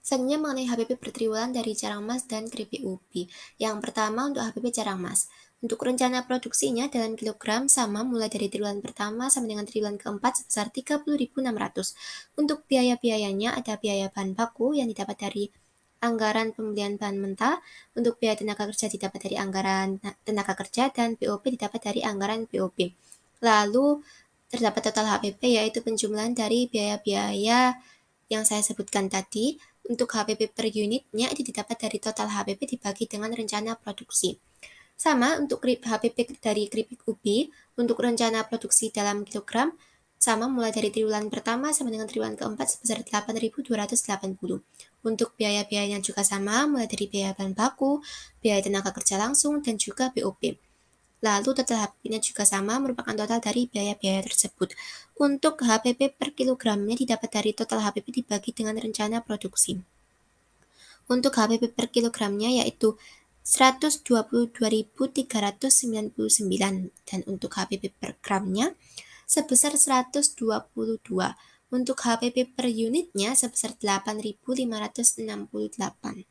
Selanjutnya mengenai HPP per triwulan dari carang mas dan keripik ubi. Yang pertama untuk HPP carang mas. Untuk rencana produksinya dalam kilogram sama mulai dari triwulan pertama sampai dengan triwulan keempat sebesar 30.600. Untuk biaya-biayanya ada biaya bahan baku yang didapat dari anggaran pembelian bahan mentah, untuk biaya tenaga kerja didapat dari anggaran tenaga kerja, dan BOP didapat dari anggaran BOP. Lalu terdapat total HPP yaitu penjumlahan dari biaya-biaya yang saya sebutkan tadi. Untuk HPP per unitnya itu didapat dari total HPP dibagi dengan rencana produksi. Sama untuk HPP dari keripik ubi, untuk rencana produksi dalam kilogram, sama mulai dari triwulan pertama sampai dengan triwulan keempat sebesar 8.280. Untuk biaya-biayanya juga sama, mulai dari biaya bahan baku, biaya tenaga kerja langsung, dan juga BOP. Lalu total HPP-nya juga sama, merupakan total dari biaya-biaya tersebut. Untuk HPP per kilogramnya didapat dari total HPP dibagi dengan rencana produksi. Untuk HPP per kilogramnya yaitu 122.399 dan untuk HPP per gramnya sebesar 122. Untuk HPP per unitnya sebesar 8.568.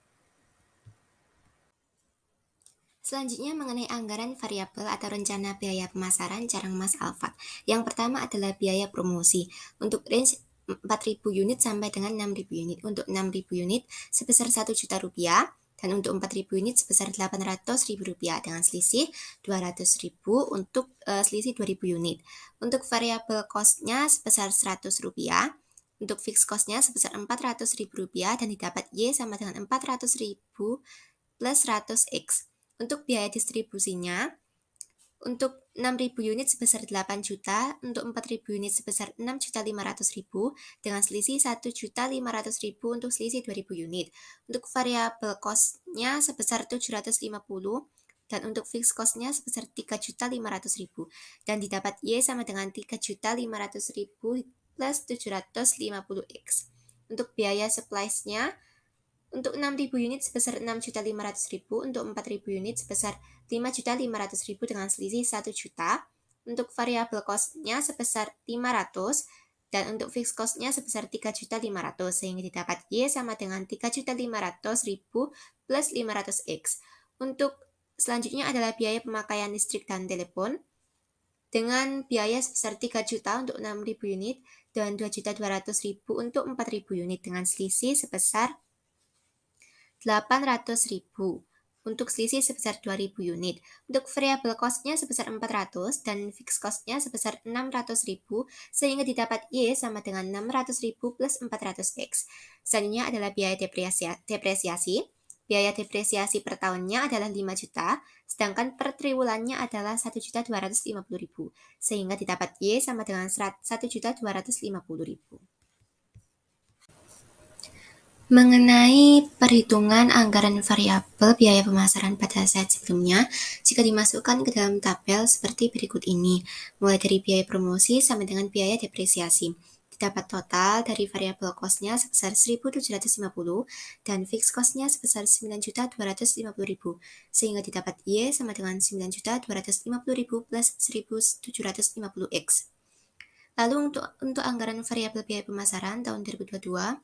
Selanjutnya mengenai anggaran variabel atau rencana biaya pemasaran carang emas Alphard. Yang pertama adalah biaya promosi untuk range 4.000 unit sampai dengan 6.000 unit. Untuk 6.000 unit sebesar 1 juta rupiah dan untuk 4.000 unit sebesar 800.000 rupiah dengan selisih 200.000 untuk selisih 2.000 unit. Untuk variabel cost-nya sebesar 100 rupiah. Untuk fixed cost-nya sebesar 400.000 rupiah dan didapat Y sama dengan 400.000 plus 100X. Untuk biaya distribusinya, untuk 6.000 unit sebesar 8 juta, untuk 4.000 unit sebesar 6.500.000 dengan selisih 1.500.000 untuk selisih 2.000 unit. Untuk variabel cost-nya sebesar 750 dan untuk fixed cost-nya sebesar 3.500.000 dan didapat Y sama dengan 3.500.000 plus 750X. Untuk biaya supplies-nya, untuk 6.000 unit sebesar 6.500.000, untuk 4.000 unit sebesar 5.500.000 dengan selisih 1 juta, untuk variabel cost-nya sebesar 500, dan untuk fixed cost-nya sebesar 3.500, sehingga didapat Y sama dengan 3.500.000 plus 500X. Untuk selanjutnya adalah biaya pemakaian listrik dan telepon, dengan biaya sebesar 3 juta untuk 6.000 unit, dan 2.200.000 untuk 4.000 unit dengan selisih sebesar 800.000 untuk selisih sebesar 2.000 unit. Untuk variable cost-nya sebesar 400 dan fixed cost-nya sebesar 600.000 sehingga didapat Y sama dengan 600.000 plus 400X. Selanjutnya adalah biaya depresiasi. Biaya depresiasi per tahunnya adalah 5 juta, sedangkan per triwulannya adalah 1.250.000 sehingga didapat Y sama dengan 1.250.000. Mengenai perhitungan anggaran variabel biaya pemasaran pada slide sebelumnya, jika dimasukkan ke dalam tabel seperti berikut ini, mulai dari biaya promosi sama dengan biaya depresiasi. Didapat total dari variabel cost-nya sebesar 1.750 dan fixed cost-nya sebesar 9.250.000, sehingga didapat Y sama dengan 9.250.000 plus 1.750X. Lalu untuk anggaran variabel biaya pemasaran tahun 2022,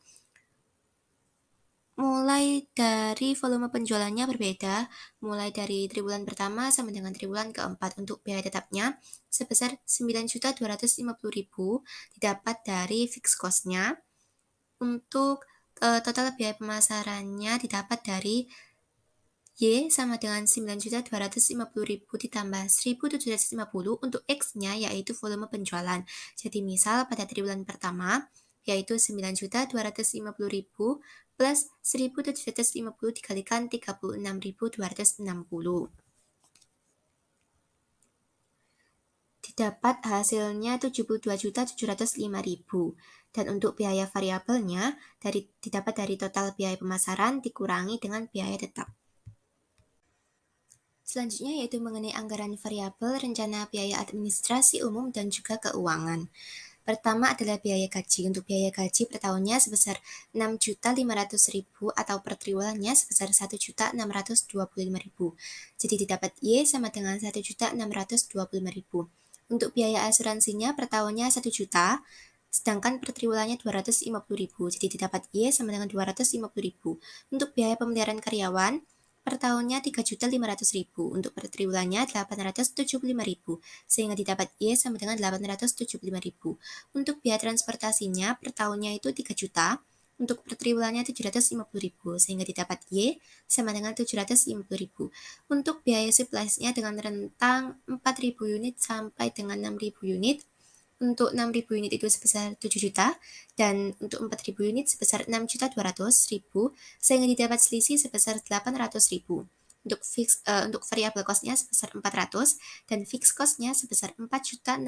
mulai dari volume penjualannya berbeda, mulai dari triwulan pertama sama dengan triwulan keempat. Untuk biaya tetapnya sebesar 9.250.000 didapat dari fixed cost-nya. Untuk total biaya pemasarannya didapat dari Y sama dengan 9.250.000 ditambah 1.750 untuk X-nya yaitu volume penjualan. Jadi misal pada triwulan pertama yaitu 9.250.000 plus 1.750 dikalikan 36.260. Didapat hasilnya 72.705.000 dan untuk biaya variabelnya didapat dari total biaya pemasaran dikurangi dengan biaya tetap. Selanjutnya yaitu mengenai anggaran variabel, rencana biaya administrasi umum dan juga keuangan. Pertama adalah biaya gaji. Untuk biaya gaji per tahunnya sebesar 6.500.000 atau per triwulannya sebesar 1.625.000. Jadi didapat Y sama dengan 1.625.000. Untuk biaya asuransinya per tahunnya 1 juta, sedangkan per triwulannya 250.000. Jadi didapat Y sama dengan 250.000. Untuk biaya pemeliharaan karyawan per tahunnya 3.500.000, untuk per triwulannya 875.000, sehingga didapat Y sama dengan 875.000. Untuk biaya transportasinya per tahunnya itu 3 juta, untuk per triwulannya 750.000, sehingga didapat Y sama dengan 750.000. Untuk biaya supplies-nya dengan rentang 4.000 unit sampai dengan 6.000 unit, untuk 6.000 unit itu sebesar 7 juta, dan untuk 4.000 unit sebesar 6.200.000, sehingga didapat selisih sebesar 800.000. untuk variabel cost-nya sebesar 400 dan fixed cost-nya sebesar 4.600.000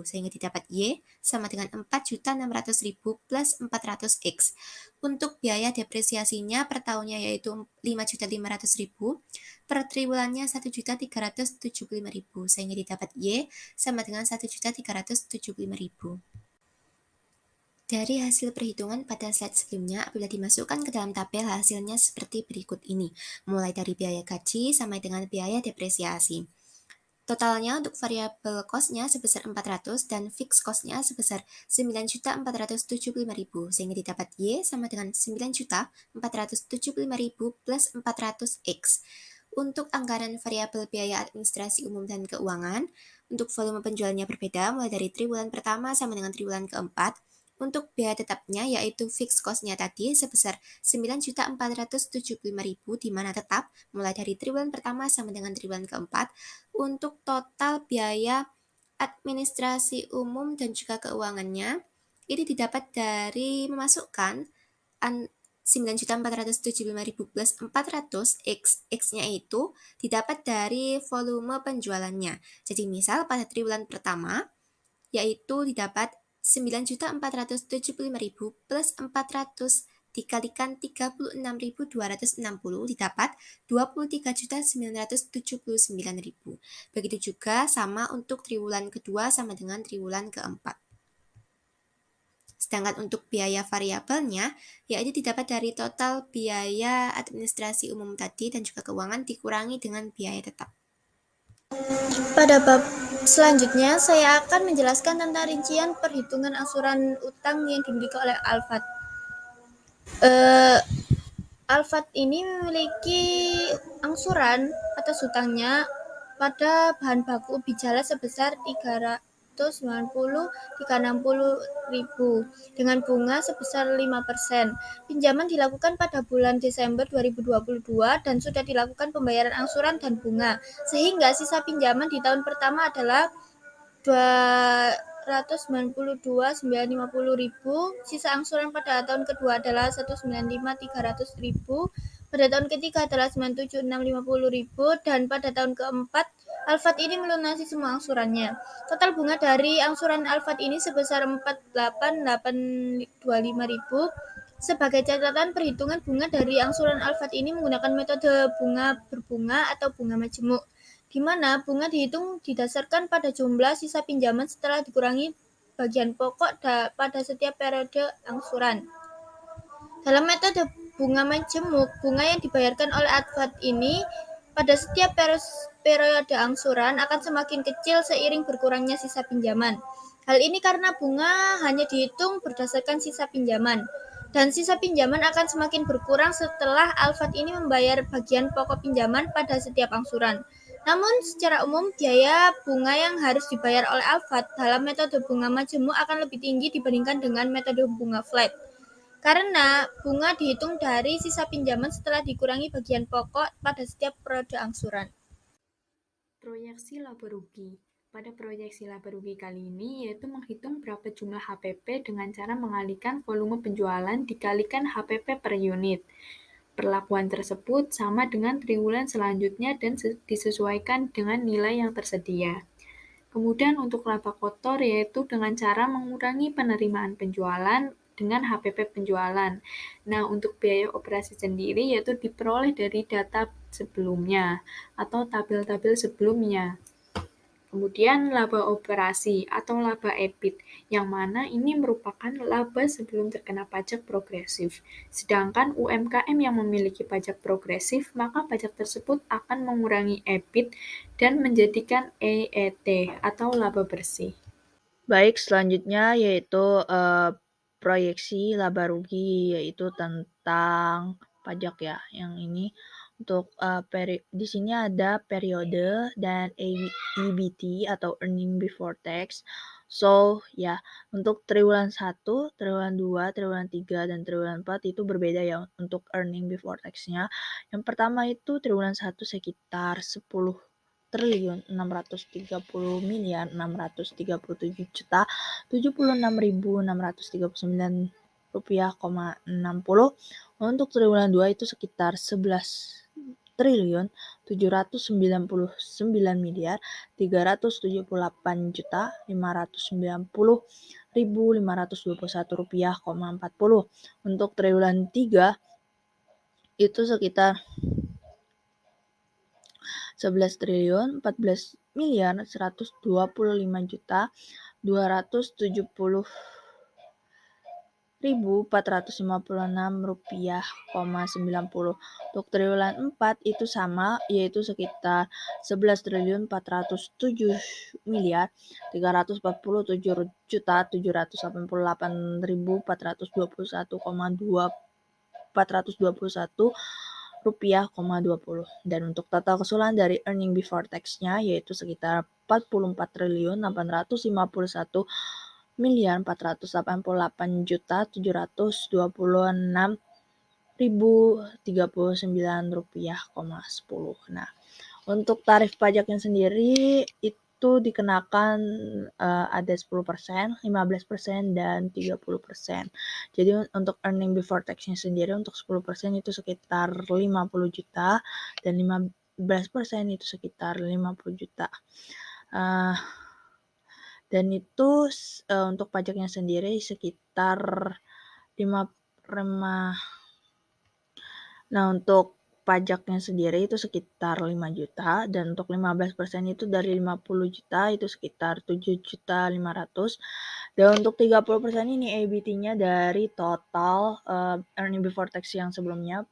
sehingga didapat Y sama dengan 4.600.000 plus 400X. Untuk biaya depresiasinya per tahunnya yaitu 5.500.000, per triwulannya 1.375.000 sehingga didapat Y sama dengan 1.375.000. Dari hasil perhitungan pada slide sebelumnya, apabila dimasukkan ke dalam tabel hasilnya seperti berikut ini, mulai dari biaya gaji sampai dengan biaya depresiasi. Totalnya untuk variabel cost-nya sebesar 400 dan fixed cost-nya sebesar 9.475.000 sehingga didapat Y sama dengan 9.475.000 plus 400X. Untuk anggaran variabel biaya administrasi umum dan keuangan, untuk volume penjualannya berbeda mulai dari triwulan pertama sama dengan triwulan keempat. Untuk biaya tetapnya yaitu fixed cost-nya tadi sebesar 9.475.000 di mana tetap mulai dari triwulan pertama sama dengan triwulan keempat. Untuk total biaya administrasi umum dan juga keuangannya ini didapat dari memasukkan 9.475.000 plus 400 X-nya itu didapat dari volume penjualannya. Jadi misal pada triwulan pertama yaitu didapat 9.475.000 plus 400 dikalikan 36.260 didapat 23.979.000. Begitu juga sama untuk triwulan kedua sama dengan triwulan keempat. Sedangkan untuk biaya variabelnya, yaitu didapat dari total biaya administrasi umum tadi dan juga keuangan dikurangi dengan biaya tetap. Pada bab selanjutnya, saya akan menjelaskan tentang rincian perhitungan angsuran utang yang dimiliki oleh Alphard. Alphard ini memiliki angsuran atas hutangnya pada bahan baku ubi jala sebesar 360 dengan bunga sebesar 5%. Pinjaman dilakukan pada bulan Desember 2022 dan sudah dilakukan pembayaran angsuran dan bunga, sehingga sisa pinjaman di tahun pertama adalah 292.950.000, sisa angsuran pada tahun kedua adalah 195.300.000, pada tahun ketiga adalah 97.650.000, dan pada tahun keempat Alphard ini melunasi semua angsurannya. Total bunga dari angsuran Alphard ini sebesar 48.825.000. Sebagai catatan, perhitungan bunga dari angsuran Alphard ini menggunakan metode bunga berbunga atau bunga majemuk, di mana bunga dihitung didasarkan pada jumlah sisa pinjaman setelah dikurangi bagian pokok pada setiap periode angsuran. Dalam metode bunga majemuk, bunga yang dibayarkan oleh Alphard ini pada setiap periode angsuran akan semakin kecil seiring berkurangnya sisa pinjaman. Hal ini karena bunga hanya dihitung berdasarkan sisa pinjaman, dan sisa pinjaman akan semakin berkurang setelah Alphard ini membayar bagian pokok pinjaman pada setiap angsuran. Namun, secara umum, biaya bunga yang harus dibayar oleh Alphard dalam metode bunga majemuk akan lebih tinggi dibandingkan dengan metode bunga flat, karena bunga dihitung dari sisa pinjaman setelah dikurangi bagian pokok pada setiap periode angsuran. Proyeksi laba rugi. Pada proyeksi laba rugi kali ini yaitu menghitung berapa jumlah HPP dengan cara mengalihkan volume penjualan dikalikan HPP per unit. Perlakuan tersebut sama dengan triwulan selanjutnya dan disesuaikan dengan nilai yang tersedia. Kemudian untuk laba kotor yaitu dengan cara mengurangi penerimaan penjualan dengan HPP penjualan. Nah, untuk biaya operasi sendiri yaitu diperoleh dari data sebelumnya atau tabel-tabel sebelumnya. Kemudian laba operasi atau laba EBIT, yang mana ini merupakan laba sebelum terkena pajak progresif. Sedangkan UMKM yang memiliki pajak progresif, maka pajak tersebut akan mengurangi EBIT dan menjadikan EET atau laba bersih. Baik, selanjutnya yaitu proyeksi laba rugi, yaitu tentang pajak ya. Yang ini untuk di sini ada periode dan EBT atau earning before tax. So, ya, untuk triwulan 1, triwulan 2, triwulan 3, dan triwulan 4 itu berbeda ya untuk earning before tax-nya. Yang pertama itu triwulan 1 sekitar 10.637.637.076.639 rupiah, 60. Untuk triwulan 2 itu sekitar 11 triliun 799 miliar 378 juta 590.521 rupiah,40. Untuk triwulan 3 itu sekitar 11 triliun 14 miliar 125 juta 270.456 rupiah,90. Untuk triwulan 4 itu sama, yaitu sekitar 11 triliun 407 miliar 347 juta 788.421,421 rupiah,20. Dan untuk total keseluruhan dari earning before tax-nya yaitu sekitar 44 triliun 851 miliar 488 juta 726.039 rupiah,10. Nah, untuk tarif pajaknya sendiri itu dikenakan ada 10%, 15%, dan 30%. Jadi untuk earning before tax-nya sendiri untuk 10% itu sekitar 50 juta dan 15% itu sekitar 50 juta. Dan itu untuk pajaknya sendiri sekitar 5. Nah, untuk pajaknya sendiri itu sekitar 5 juta dan untuk 15% itu dari 50 juta itu sekitar 7.500.000. Dan untuk 30% ini EBT-nya dari total earning before tax yang sebelumnya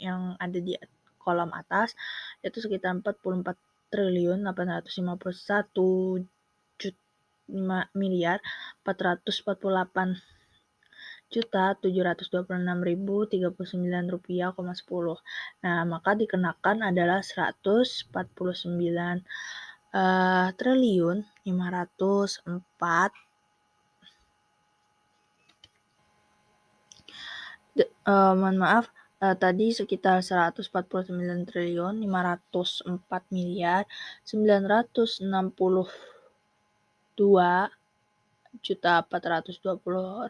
yang ada di kolom atas itu sekitar 44 triliun 851 miliar 448 juta 726.039 rupiah,10. Nah, maka dikenakan adalah 149 triliun 504 mohon maaf tadi sekitar 149 triliun 504 miliar 962 juta 420.130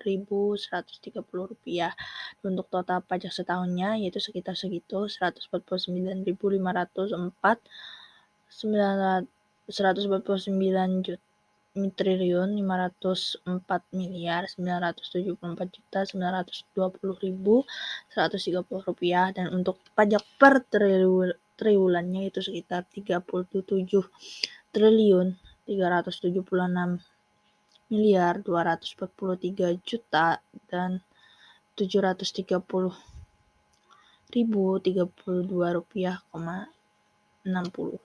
rupiah. Untuk total pajak setahunnya yaitu sekitar segitu 149.504 triliun 504 miliar 974 juta 920.130 rupiah. Dan untuk pajak per triwulannya itu sekitar 37 triliun 376 miliar 243 juta dan 730.032 rupiah,60.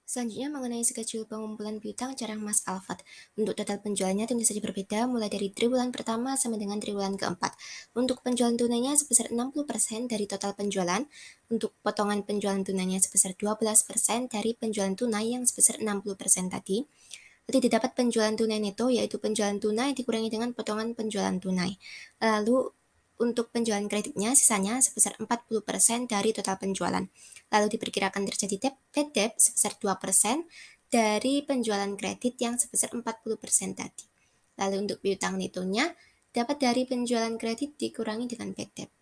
Selanjutnya mengenai schedule pengumpulan piutang carang Mas Alfat. Untuk total penjualannya tentu saja berbeda mulai dari triwulan pertama sampai dengan triwulan keempat. Untuk penjualan tunainya sebesar 60% dari total penjualan. Untuk potongan penjualan tunainya sebesar 12% dari penjualan tunai yang sebesar 60% tadi. Nanti didapat penjualan tunai neto yaitu penjualan tunai dikurangi dengan potongan penjualan tunai. Lalu untuk penjualan kreditnya sisanya sebesar 40% dari total penjualan. Lalu diperkirakan terjadi bad debt sebesar 2% dari penjualan kredit yang sebesar 40% tadi. Lalu untuk piutang netonya dapat dari penjualan kredit dikurangi dengan bad debt.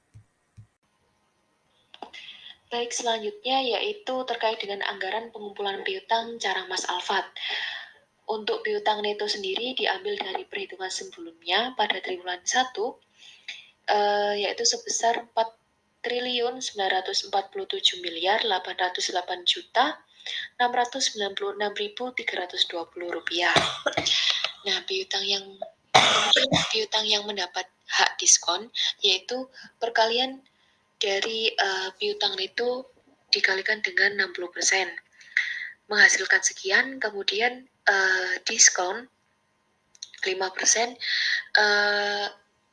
Baik, selanjutnya yaitu terkait dengan anggaran pengumpulan piutang cara Mas Alfat. Untuk piutang neto sendiri diambil dari perhitungan sebelumnya pada triwulan 1 yaitu sebesar 4 triliun 947 miliar 808 juta 696.320 rupiah. Nah, piutang yang mendapat hak diskon yaitu perkalian dari piutang neto dikalikan dengan 60%. Menghasilkan sekian, kemudian diskon 5%,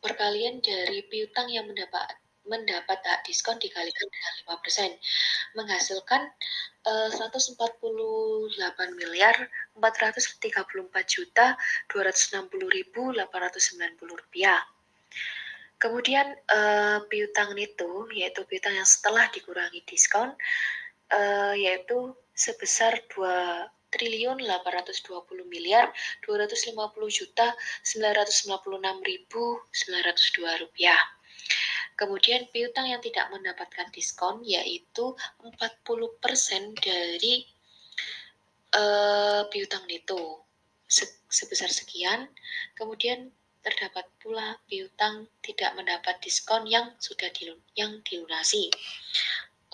perkalian dari piutang yang mendapat hak diskon dikalikan dengan 5%, menghasilkan 148 miliar 434 juta 260.890 rupiah. Kemudian piutang neto yaitu piutang yang setelah dikurangi diskon yaitu sebesar 2 triliun 820 miliar 250 juta 996.902 rupiah. Kemudian piutang yang tidak mendapatkan diskon yaitu 40% dari piutang neto sebesar sekian. Kemudian terdapat pula piutang tidak mendapat diskon yang sudah dilunasi.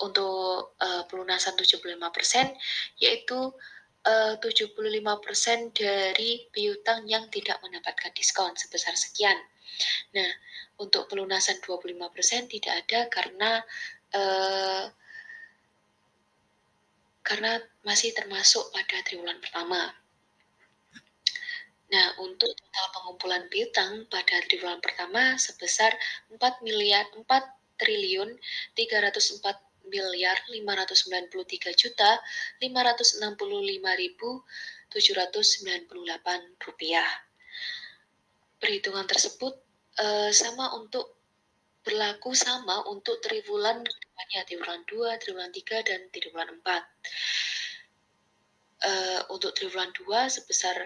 Untuk pelunasan 75% yaitu 75% dari piutang yang tidak mendapatkan diskon sebesar sekian. Nah, untuk pelunasan 25% tidak ada karena masih termasuk pada triwulan pertama. Nah, untuk total pengumpulan piutang pada triwulan pertama sebesar 4.393.595.798 rupiah. Perhitungan tersebut berlaku sama untuk triwulan kedepannya, triwulan 2, triwulan 3, dan triwulan 4. Untuk triwulan 2 sebesar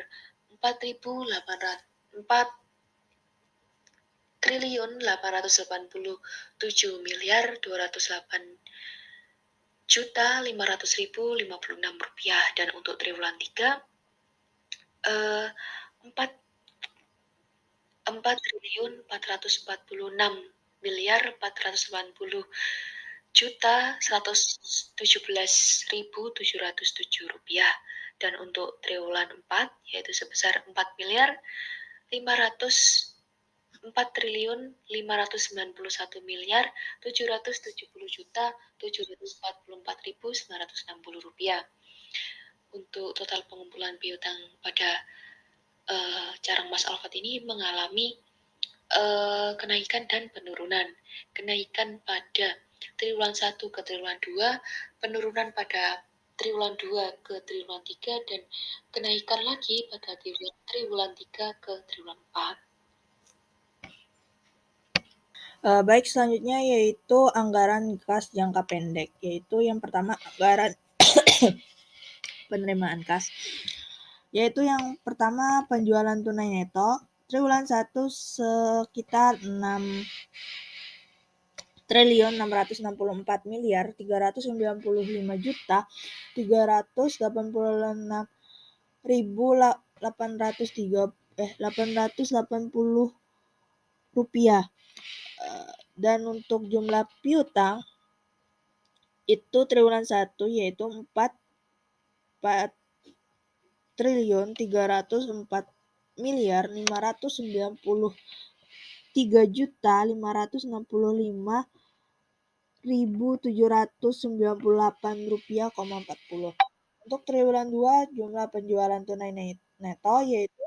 4.887.208.500.056 rupiah, dan untuk triwulan 3 4.480.480.117.707 rupiah, dan untuk triwulan 4 yaitu sebesar 4.591.770.744.960 rupiah. Untuk total pengumpulan piutang pada Carang Mas Alfat ini mengalami kenaikan dan penurunan. Kenaikan pada triwulan 1 ke triwulan 2, penurunan pada triwulan 2 ke triwulan 3, dan kenaikan lagi pada triwulan 3 ke triwulan 4. Baik, selanjutnya yaitu anggaran kas jangka pendek, yaitu yang pertama anggaran penerimaan kas, yaitu yang pertama penjualan tunai neto triwulan 1 sekitar 6.386.880 rupiah. Dan untuk jumlah piutang itu triwulan 1 yaitu 4.394.595.798 rupiah, 40. Untuk triwulan 2 jumlah penjualan tunai neto yaitu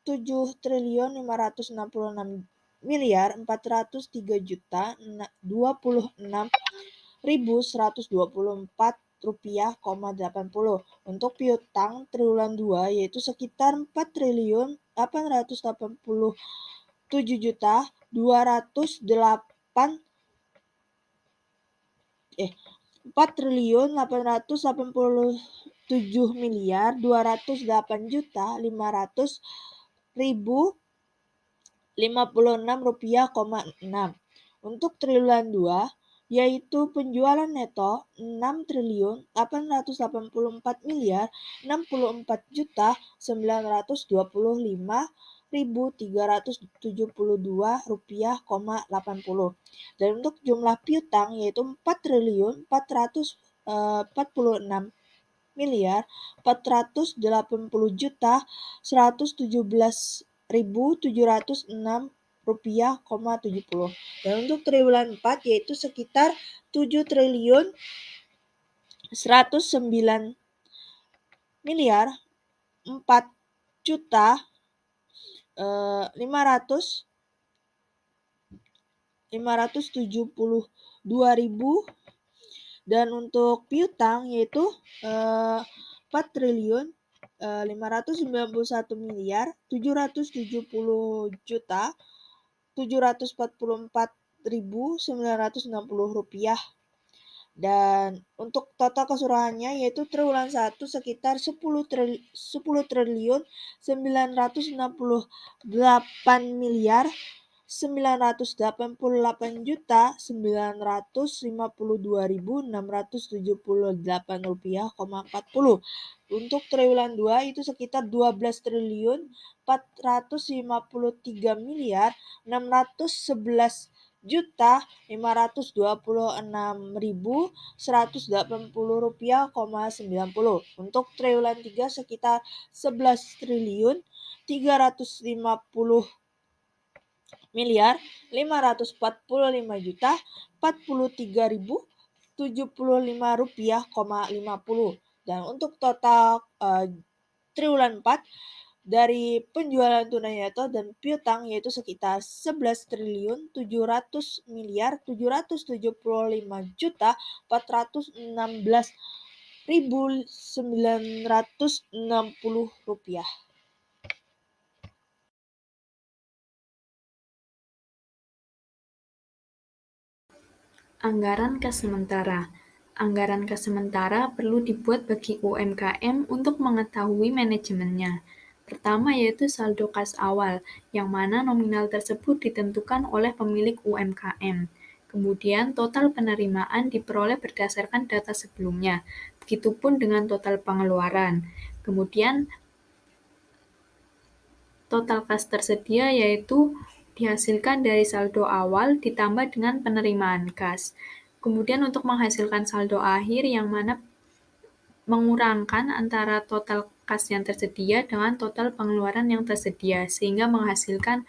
7.403.403.26.124 rupiah, 80. Untuk piutang triwulan 2 yaitu sekitar 4.887.500.056 rupiah, 6. Untuk triwulan 2 yaitu penjualan neto 6.884.925.372 rupiah, 80. Dan untuk jumlah piutang yaitu 4.480.417.117.706 rupiah, 70. Dan untuk triwulan 4 yaitu sekitar 7.9.4.472.000, dan untuk piutang yaitu 4.591.740.744.960 rupiah. Dan untuk total keseluruhannya yaitu triwulan 1 sekitar 10.968 Rp988.952.678,40. Untuk triwulan 2 itu sekitar Rp12.453.611.180.180. Untuk triwulan 3 sekitar Rp11.350.545.043.075. Dan untuk total triwulan 4 dari penjualan tunai neto dan piutang yaitu sekitar Rp11.775.716.960. Anggaran kas sementara. Anggaran kas sementara perlu dibuat bagi UMKM untuk mengetahui manajemennya. Pertama yaitu saldo kas awal, yang mana nominal tersebut ditentukan oleh pemilik UMKM. Kemudian total penerimaan diperoleh berdasarkan data sebelumnya, begitupun dengan total pengeluaran. Kemudian total kas tersedia yaitu dihasilkan dari saldo awal ditambah dengan penerimaan kas. Kemudian untuk menghasilkan saldo akhir yang mana mengurangkan antara total kas yang tersedia dengan total pengeluaran yang tersedia, sehingga menghasilkan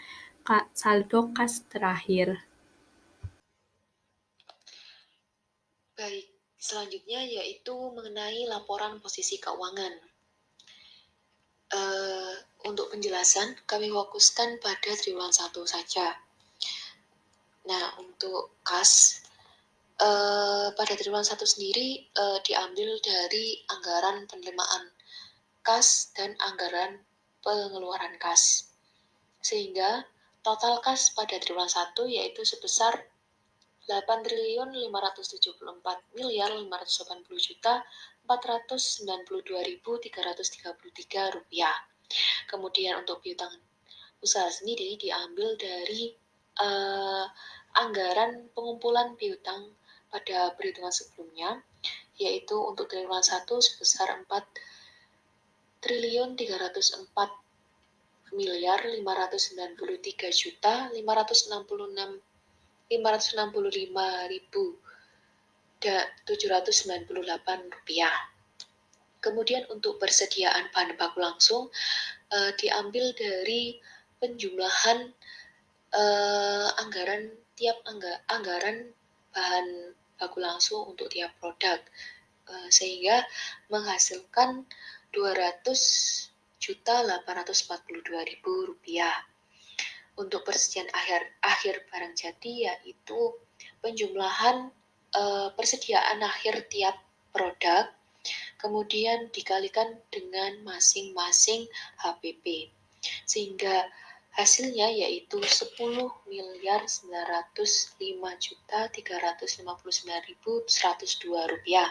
saldo kas terakhir. Baik, selanjutnya yaitu mengenai laporan posisi keuangan. Untuk penjelasan, kami fokuskan pada triwulan 1 saja. Nah, untuk kas, pada triwulan 1 sendiri diambil dari anggaran penerimaan kas dan anggaran pengeluaran kas. Sehingga total kas pada triwulan 1 yaitu sebesar Rp8.570.492.333. Kemudian untuk piutang usaha sendiri diambil dari anggaran pengumpulan piutang pada perhitungan sebelumnya, yaitu untuk triwulan 1 sebesar Rp4.595.798. Kemudian untuk persediaan bahan baku langsung diambil dari penjumlahan anggaran bahan baku langsung untuk tiap produk, sehingga menghasilkan Rp200.842.000. Untuk persediaan akhir barang jadi yaitu penjumlahan persediaan akhir tiap produk, kemudian dikalikan dengan masing-masing HPP, sehingga hasilnya yaitu Rp10.905.359.102.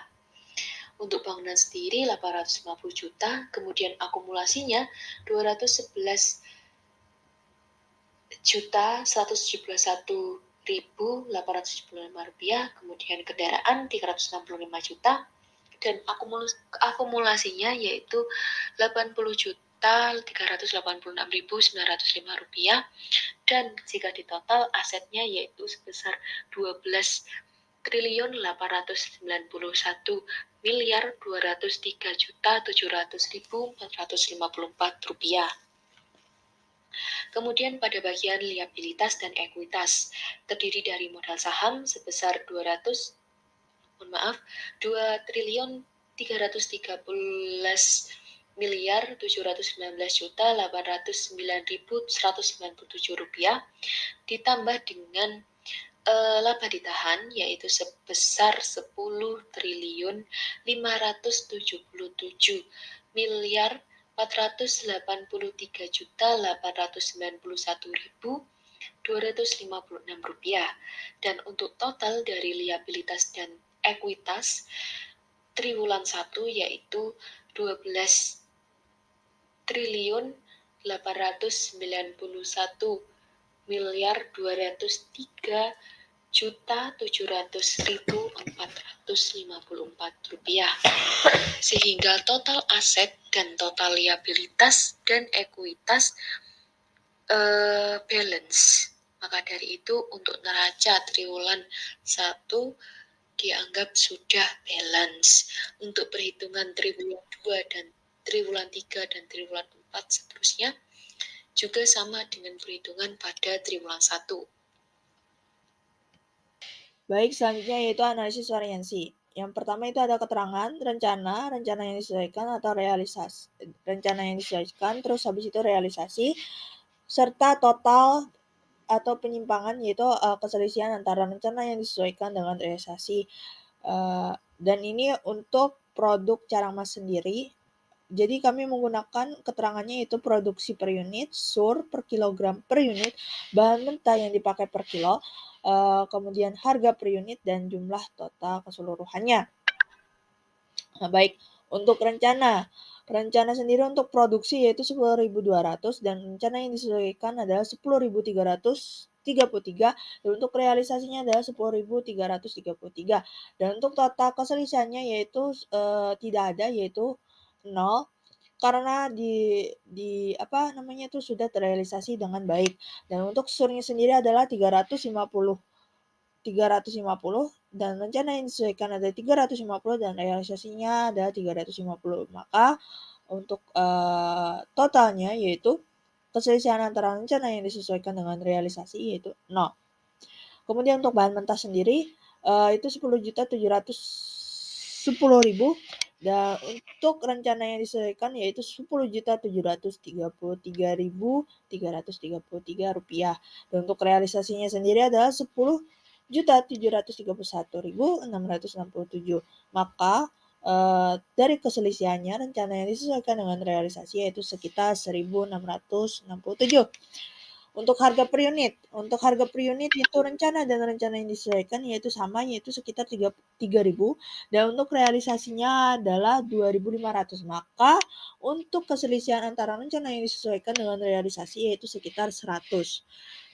Untuk bangunan sendiri Rp850 juta, kemudian akumulasinya Rp211.171.875, kemudian kendaraan Rp365 juta, dan akumulasinya yaitu Rp80.386.905, dan jika ditotal asetnya yaitu sebesar Rp12.891.203.700.454. Kemudian pada bagian liabilitas dan ekuitas terdiri dari modal saham sebesar Rp2.319.809.197 ditambah dengan laba ditahan yaitu sebesar Rp10.457.491.256. Dan untuk total dari liabilitas dan ekuitas triwulan 1 yaitu Rp12.891.905.000 Rp203.700.454 sehingga total aset dan total liabilitas dan ekuitas balance. Maka dari itu untuk neraca triwulan 1 dianggap sudah balance. Untuk perhitungan triwulan 2 dan triwulan 3 dan triwulan 4 seterusnya juga sama dengan perhitungan pada triwulan 1. Baik, selanjutnya yaitu analisis variansi. Yang pertama itu ada keterangan, rencana yang disesuaikan atau realisasi. Rencana yang disesuaikan, terus habis itu realisasi, serta total atau penyimpangan yaitu keselisihan antara rencana yang disesuaikan dengan realisasi. Dan ini untuk produk Carang Mas sendiri. Jadi kami menggunakan keterangannya itu produksi per unit, SUR per kilogram per unit, bahan mentah yang dipakai per kilo, kemudian harga per unit dan jumlah total keseluruhannya. Nah, baik, untuk rencana sendiri untuk produksi yaitu 10.200 dan rencana yang disesuaikan adalah 10.333 dan untuk realisasinya adalah 10.333 dan untuk total keselisihannya yaitu tidak ada yaitu 0 karena di apa namanya itu sudah terrealisasi dengan baik. Dan untuk surnya sendiri adalah 350 dan rencana yang disesuaikan ada 350 dan realisasinya ada 350. Maka untuk totalnya yaitu keselisihan antara rencana yang disesuaikan dengan realisasi yaitu 0. Kemudian untuk bahan mentah sendiri itu 10.710.000 dan untuk rencana yang disesuaikan yaitu 10.733.333 rupiah. Dan untuk realisasinya sendiri adalah 10.731.667. Maka dari keselisihannya rencana yang disesuaikan dengan realisasi yaitu sekitar 1.667. Untuk harga per unit itu rencana dan rencana yang disesuaikan yaitu sama yaitu sekitar 3.000 dan untuk realisasinya adalah 2.500. Maka untuk keselisihan antara rencana yang disesuaikan dengan realisasi yaitu sekitar 100.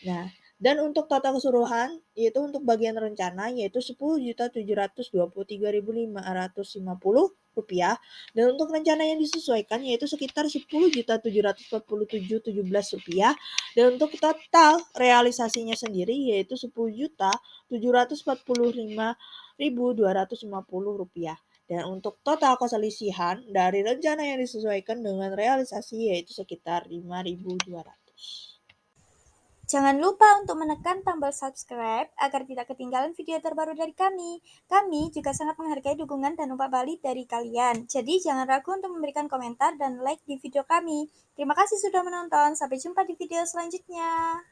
Nah, dan untuk total keseluruhan yaitu untuk bagian rencana yaitu 10.723.550 rupiah dan untuk rencana yang disesuaikan yaitu sekitar 10.747.017 rupiah dan untuk total realisasinya sendiri yaitu 10.745.250 rupiah. Dan untuk total keselisihan dari rencana yang disesuaikan dengan realisasi yaitu sekitar 5.200. Jangan lupa untuk menekan tombol subscribe agar tidak ketinggalan video terbaru dari kami. Kami juga sangat menghargai dukungan dan umpan balik dari kalian. Jadi jangan ragu untuk memberikan komentar dan like di video kami. Terima kasih sudah menonton. Sampai jumpa di video selanjutnya.